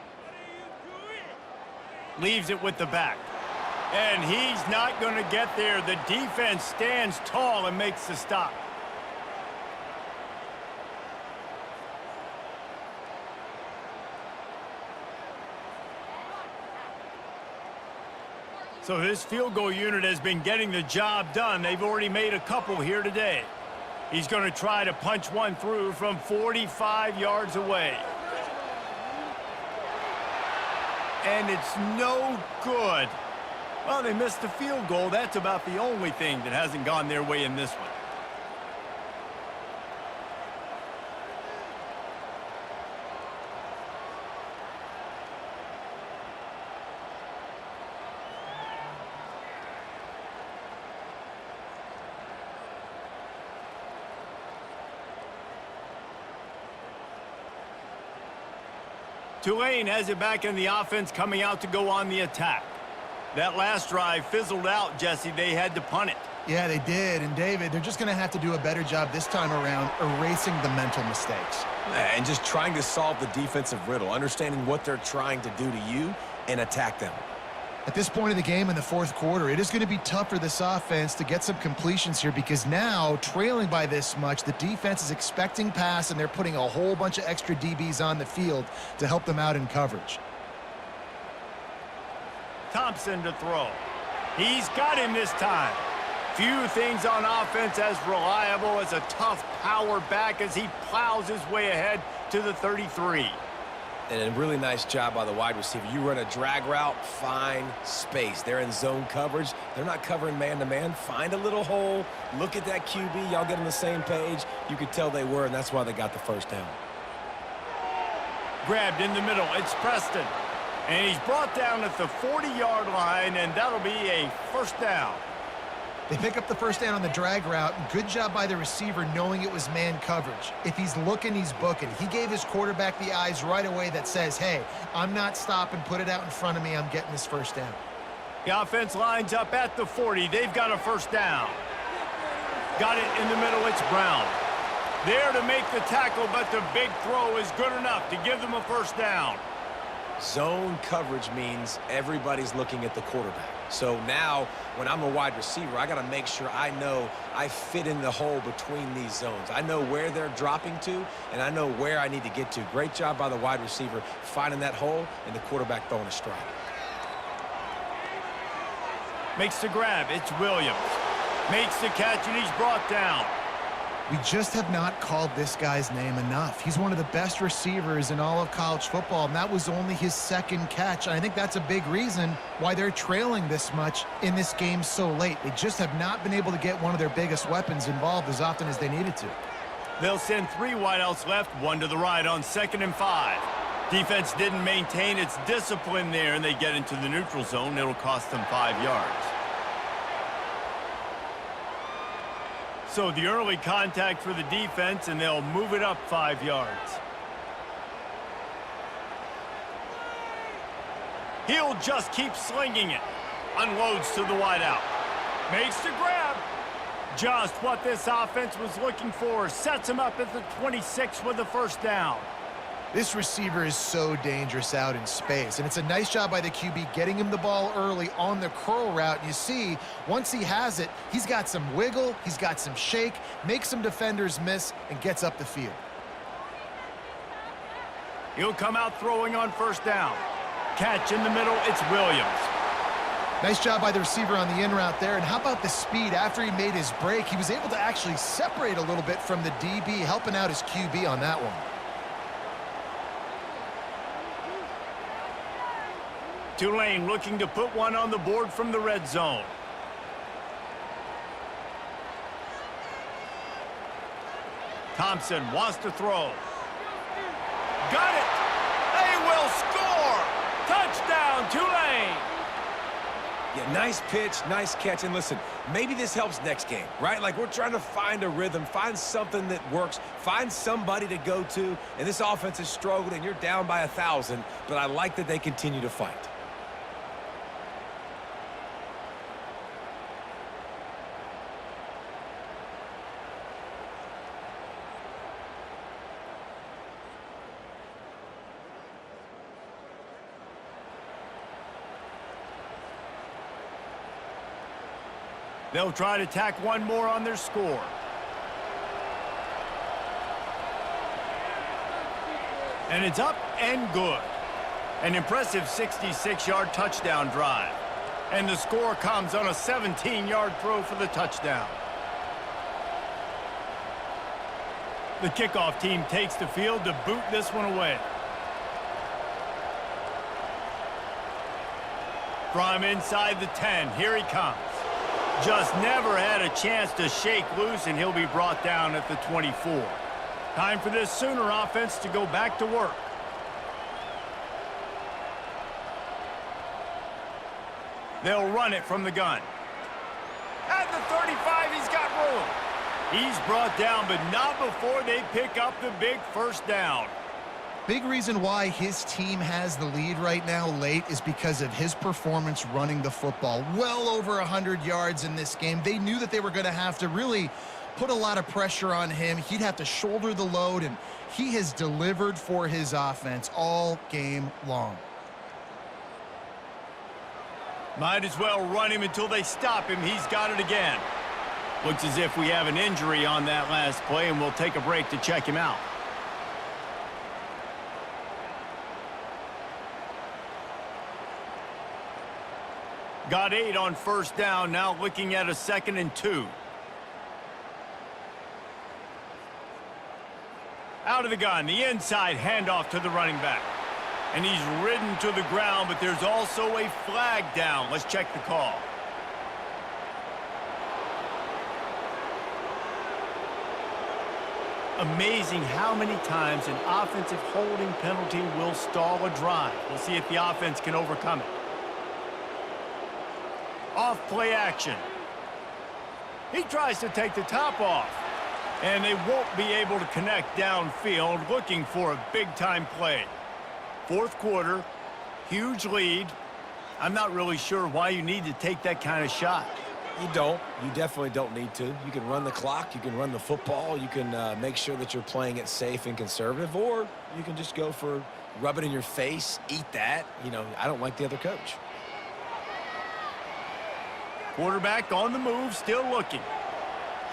Leaves it with the back. And he's not going to get there. The defense stands tall and makes the stop. So this field goal unit has been getting the job done. They've already made a couple here today. He's going to try to punch one through from 45 yards away. And it's no good. Well, they missed the field goal. That's about the only thing that hasn't gone their way in this one. Tulane has it back in the offense, coming out to go on the attack. That last drive fizzled out, Jesse. They had to punt it. Yeah, they did. And, David, they're just going to have to do a better job this time around erasing the mental mistakes. And just trying to solve the defensive riddle, understanding what they're trying to do to you and attack them. At this point in the game in the 4th quarter, it is going to be tough for this offense to get some completions here because now, trailing by this much, the defense is expecting pass and they're putting a whole bunch of extra DBs on the field to help them out in coverage. Thompson to throw. He's got him this time. Few things on offense as reliable as a tough power back as he plows his way ahead to the 33. And a really nice job by the wide receiver. You run a drag route, find space. They're in zone coverage. They're not covering man-to-man. Find a little hole. Look at that QB. Y'all get on the same page. You could tell they were, and that's why they got the first down. Grabbed in the middle. It's Preston. And he's brought down at the 40-yard line, and that'll be a first down. They pick up the first down on the drag route. Good job by the receiver knowing it was man coverage. If he's looking, he's booking. He gave his quarterback the eyes right away that says, hey, I'm not stopping. Put it out in front of me. I'm getting this first down. The offense lines up at the 40. They've got a first down. Got it in the middle. It's Brown. There to make the tackle, but the big throw is good enough to give them a first down. Zone coverage means everybody's looking at the quarterback. So now, when I'm a wide receiver, I got to make sure I know I fit in the hole between these zones. I know where they're dropping to, and I know where I need to get to. Great job by the wide receiver finding that hole, and the quarterback throwing a strike. Makes the grab. It's Williams. Makes the catch, and he's brought down. We just have not called this guy's name enough. He's one of the best receivers in all of college football, and that was only his second catch. And I think that's a big reason why they're trailing this much in this game so late. They just have not been able to get one of their biggest weapons involved as often as they needed to. They'll send 3 wideouts left, 1 to the right on 2nd and 5. Defense didn't maintain its discipline there, and they get into the neutral zone. It'll cost them 5 yards. So the early contact for the defense, and they'll move it up 5 yards. He'll just keep slinging it. Unloads to the wideout. Makes the grab. Just what this offense was looking for. Sets him up at the 26 with the first down. This receiver is so dangerous out in space, and it's a nice job by the QB getting him the ball early on the curl route. You see, once he has it, he's got some wiggle, he's got some shake, makes some defenders miss, and gets up the field. He'll come out throwing on first down. Catch in the middle, it's Williams. Nice job by the receiver on the in route there, and how about the speed after he made his break? He was able to actually separate a little bit from the DB, helping out his QB on that one. Tulane looking to put one on the board from the red zone. Thompson wants to throw. Got it! They will score! Touchdown, Tulane! Yeah, nice pitch, nice catch. And listen, maybe this helps next game, right? Like, we're trying to find a rhythm, find something that works, find somebody to go to. And this offense has struggled, and you're down by 1,000, but I like that they continue to fight. They'll try to tack one more on their score. And it's up and good. An impressive 66-yard touchdown drive. And the score comes on a 17-yard throw for the touchdown. The kickoff team takes the field to boot this one away. From inside the 10, here he comes. Just never had a chance to shake loose, and he'll be brought down at the 24. Time for this Sooner offense to go back to work. They'll run it from the gun. At the 35, he's got room. He's brought down, but not before they pick up the big first down. Big reason why his team has the lead right now late is because of his performance running the football. Well over 100 yards in this game. They knew that they were going to have to really put a lot of pressure on him. He'd have to shoulder the load, and he has delivered for his offense all game long. Might as well run him until they stop him. He's got it again. Looks as if we have an injury on that last play, and we'll take a break to check him out. Got 8 on first down, now looking at a 2nd and 2. Out of the gun, the inside handoff to the running back. And he's ridden to the ground, but there's also a flag down. Let's check the call. Amazing how many times an offensive holding penalty will stall a drive. We'll see if the offense can overcome it. Off play action. He tries to take the top off. And they won't be able to connect downfield, looking for a big-time play. Fourth quarter, huge lead. I'm not really sure why you need to take that kind of shot. You don't. You definitely don't need to. You can run the clock. You can run the football. You can make sure that you're playing it safe and conservative, or you can just go for rub it in your face, eat that. You know, I don't like the other coach. Quarterback on the move, still looking.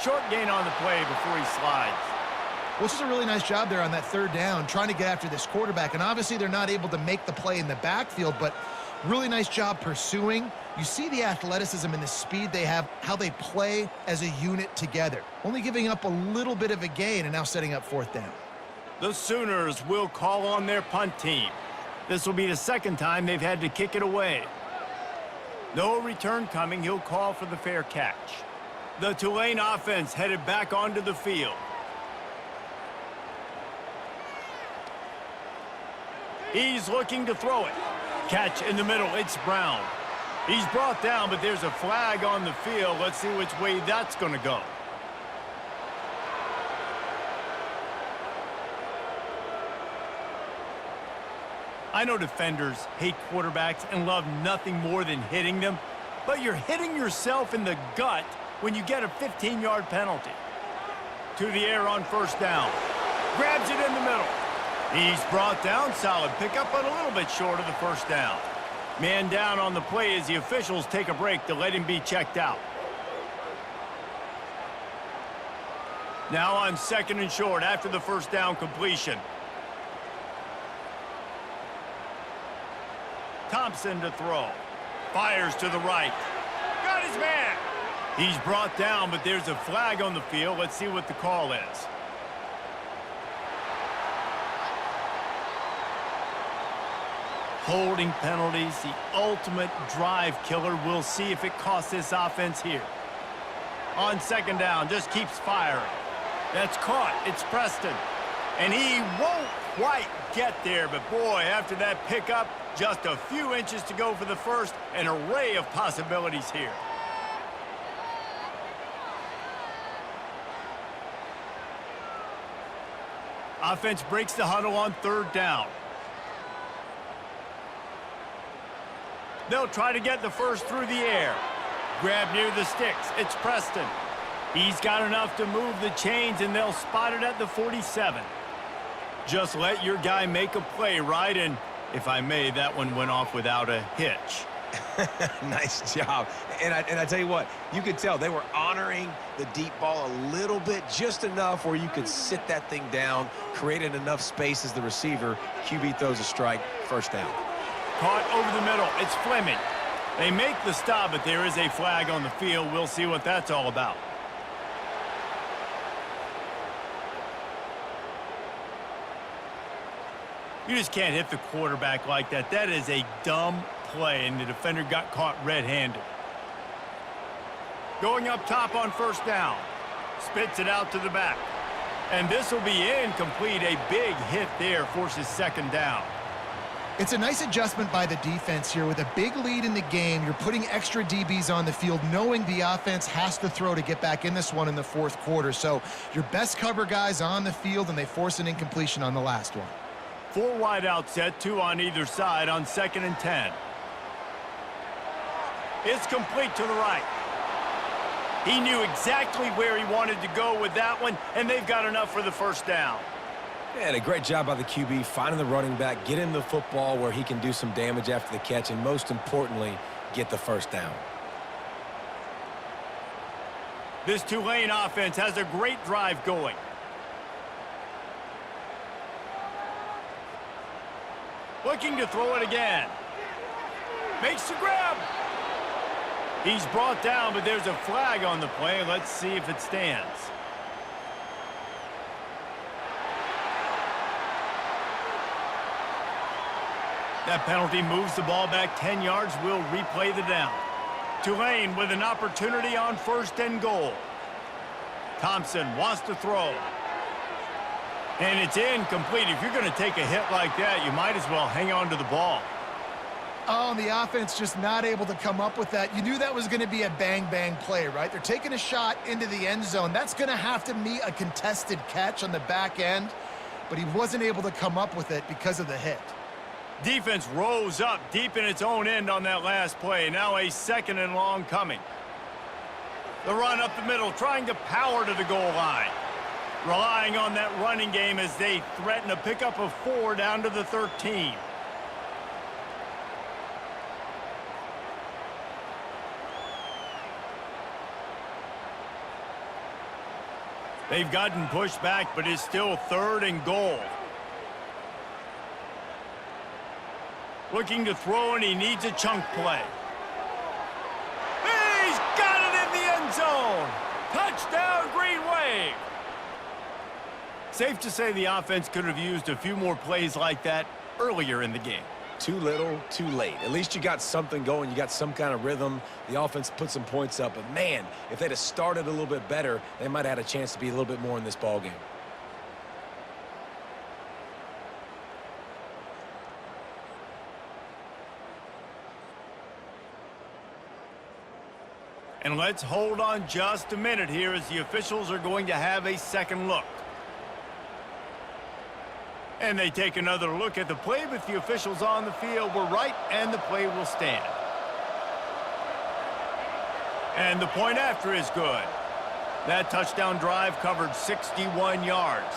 Short gain on the play before he slides. Well, this is a really nice job there on that third down, trying to get after this quarterback. And obviously they're not able to make the play in the backfield, but Really nice job pursuing. You see the athleticism and the speed they have, how they play as a unit together. Only giving up a little bit of a gain and now setting up fourth down. The Sooners will call on their punt team. This will be the second time they've had to kick it away. No return coming. He'll call for the fair catch. The Tulane offense headed back onto the field. He's looking to throw it. Catch in the middle. It's Brown. He's brought down, but there's a flag on the field. Let's see which way that's going to go. I know defenders hate quarterbacks and love nothing more than hitting them, but you're hitting yourself in the gut when you get a 15-yard penalty. To the air on first down. Grabs it in the middle. He's brought down. Solid pickup, but a little bit short of the first down. Man down on the play as the officials take a break to let him be checked out. Now on second and short after the first down completion. Thompson to throw. Fires to the right. Got his man. He's brought down, but there's a flag on the field. Let's see what the call is. Holding penalties, the ultimate drive killer. We'll see if it costs this offense here. On second down, just keeps firing. That's caught. It's Preston. And he won't quite get there, but boy, after that pickup, just a few inches to go for the first. An array of possibilities here. Offense breaks the huddle on third down. They'll try to get the first through the air. Grab near the sticks. It's Preston. He's got enough to move the chains, and they'll spot it at the 47. Just let your guy make a play, right? And if I may, that one went off without a hitch. Nice job. And I tell you what, you could tell they were honoring the deep ball a little bit, just enough where you could sit that thing down, created enough space as the receiver. QB throws a strike, first down. Caught over the middle. It's Fleming. They make the stop, but there is a flag on the field. We'll see what that's all about. You just can't hit the quarterback like that. That is a dumb play, and the defender got caught red-handed. Going up top on first down. Spits it out to the back. And this will be incomplete. A big hit there forces second down. It's a nice adjustment by the defense here. With a big lead in the game, you're putting extra DBs on the field, knowing the offense has to throw to get back in this one in the fourth quarter. So your best cover guys on the field, and they force an incompletion on the last one. 4 wide out set, 2 on either side on second and 10. It's complete to the right. He knew exactly where he wanted to go with that one, and they've got enough for the first down. And a great job by the QB, finding the running back, get him the football where he can do some damage after the catch, and most importantly, get the first down. This Tulane offense has a great drive going. Looking to throw it again. Makes the grab. He's brought down, but there's a flag on the play. Let's see if it stands. That penalty moves the ball back 10 yards. We'll replay the down. Tulane with an opportunity on first and goal. Thompson wants to throw. And it's incomplete. If you're going to take a hit like that, you might as well hang on to the ball. Oh, and the offense just not able to come up with that. You knew that was going to be a bang-bang play, right? They're taking a shot into the end zone. That's going to have to be a contested catch on the back end, but he wasn't able to come up with it because of the hit. Defense rose up deep in its own end on that last play. Now a second and long coming. The run up the middle, trying to power to the goal line. Relying on that running game as they threaten a pickup of 4 down to the 13. They've gotten pushed back, but it's still third and goal. Looking to throw, and he needs a chunk play. He's got it in the end zone. Touchdown, Green Wave. Safe to say the offense could have used a few more plays like that earlier in the game. Too little, too late. At least you got something going. You got some kind of rhythm. The offense put some points up. But, man, if they'd have started a little bit better, they might have had a chance to be a little bit more in this ballgame. And let's hold on just a minute here as the officials are going to have a second look. And they take another look at the play, but the officials on the field were right, and the play will stand. And the point after is good. That touchdown drive covered 61 yards.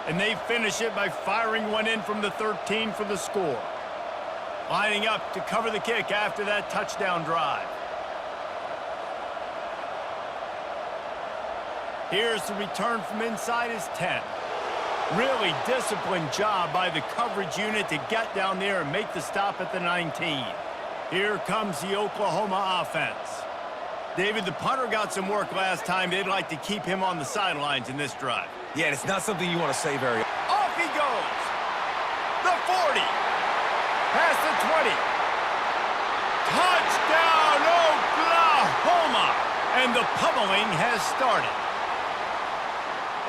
And they finish it by firing one in from the 13 for the score. Lining up to cover the kick after that touchdown drive. Here's the return from inside his 10. Really disciplined job by the coverage unit to get down there and make the stop at the 19. Here comes the Oklahoma offense. David, the punter got some work last time. They'd like to keep him on the sidelines in this drive. Yeah, it's not something you want to say very often. Off he goes. The 40. Past the 20. Touchdown, Oklahoma! And the pummeling has started.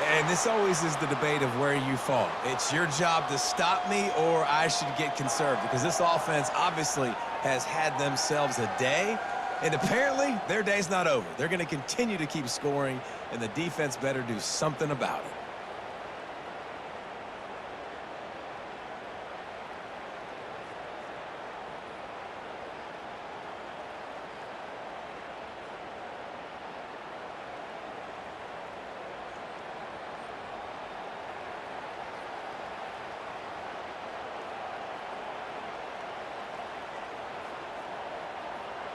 And this always is the debate of where you fall. It's your job to stop me, or I should get conserved, because this offense obviously has had themselves a day, and apparently their day's not over. They're going to continue to keep scoring, and the defense better do something about it.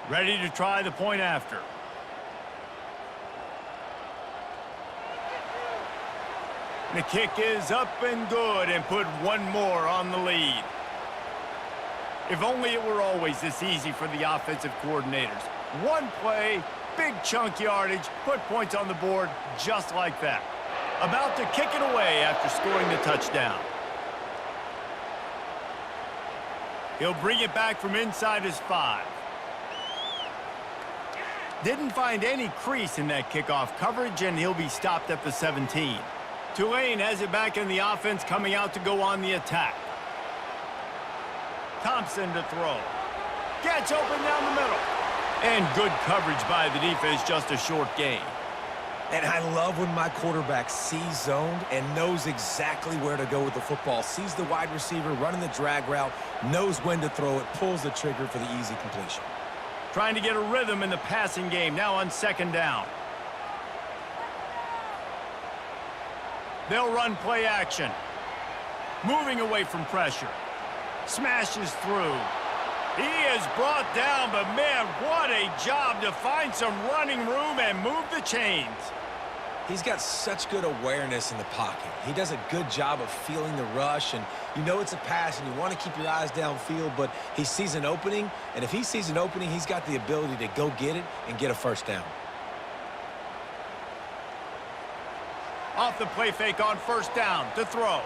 Ready to try the point after. The kick is up and good, and put one more on the lead. If only it were always this easy for the offensive coordinators. One play, big chunk yardage, put points on the board just like that. About to kick it away after scoring the touchdown. He'll bring it back from inside his 5. Didn't find any crease in that kickoff coverage, and he'll be stopped at the 17. Tulane has it back in the offense, coming out to go on the attack. Thompson to throw. Gets open down the middle. And good coverage by the defense, just a short gain. And I love when my quarterback sees zoned and knows exactly where to go with the football. Sees the wide receiver running the drag route, knows when to throw it, pulls the trigger for the easy completion. Trying to get a rhythm in the passing game, now on second down. They'll run play action. Moving away from pressure. Smashes through. He is brought down, but man, what a job to find some running room and move the chains. He's got such good awareness in the pocket. He does a good job of feeling the rush, and you know it's a pass, and you want to keep your eyes downfield, but he sees an opening, and if he sees an opening, he's got the ability to go get it and get a first down. Off the play fake on first down to throw.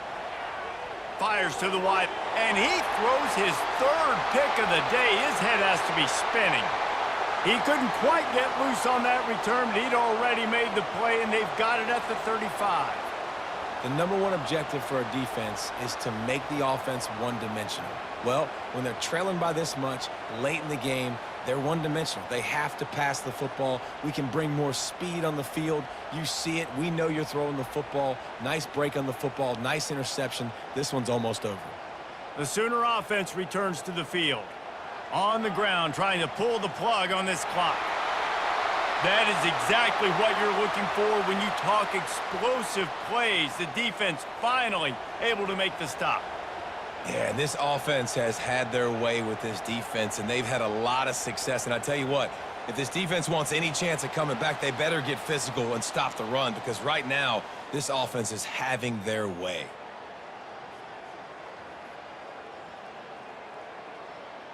Fires to the wide, and he throws his third pick of the day. His head has to be spinning. He couldn't quite get loose on that return, but he'd already made the play, and they've got it at the 35. The number one objective for a defense is to make the offense one-dimensional. Well, when they're trailing by this much late in the game, they're one-dimensional. They have to pass the football. We can bring more speed on the field. You see it. We know you're throwing the football. Nice break on the football. Nice interception. This one's almost over. The Sooner offense returns to the field. On the ground, trying to pull the plug on this clock. That is exactly what you're looking for when you talk explosive plays. The defense finally able to make the stop. Yeah, this offense has had their way with this defense, and they've had a lot of success. And I tell you what, if this defense wants any chance of coming back, they better get physical and stop the run, because right now, this offense is having their way.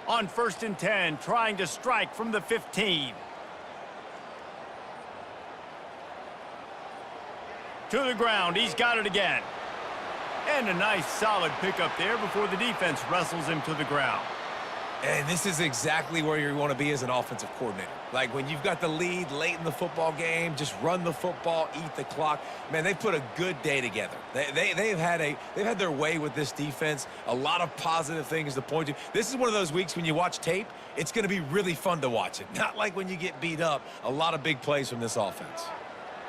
On 1st and 10, trying to strike from the 15. To the ground, he's got it again. And a nice solid pickup there before the defense wrestles him to the ground. And this is exactly where you want to be as an offensive coordinator. Like when you've got the lead late in the football game, just run the football, eat the clock. Man, they've put a good day together. They've had their way with this defense. A lot of positive things to point to. This is one of those weeks when you watch tape, it's going to be really fun to watch it. Not like when you get beat up. A lot of big plays from this offense.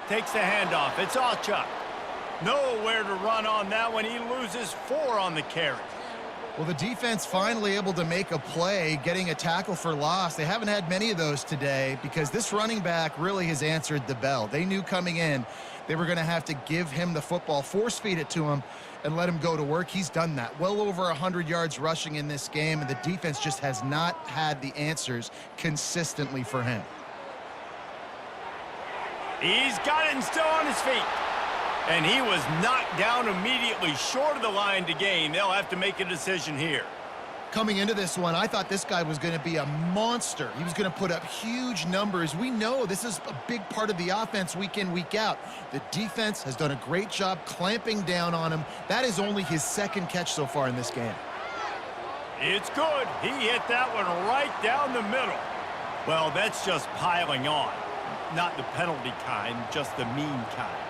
Takes the handoff. It's all Chuck. Nowhere to run on that one. He loses 4 on the carry. Well, the defense finally able to make a play, getting a tackle for loss. They haven't had many of those today because this running back really has answered the bell. They knew coming in they were going to have to give him the football, force feed it to him, and let him go to work. He's done that. Well over 100 yards rushing in this game, and the defense just has not had the answers consistently for him. He's got it and still on his feet. And he was knocked down immediately short of the line to gain. They'll have to make a decision here. Coming into this one, I thought this guy was going to be a monster. He was going to put up huge numbers. We know this is a big part of the offense week in, week out. The defense has done a great job clamping down on him. That is only his 2nd catch so far in this game. It's good. He hit that one right down the middle. Well, that's just piling on. Not the penalty kind, just the mean kind.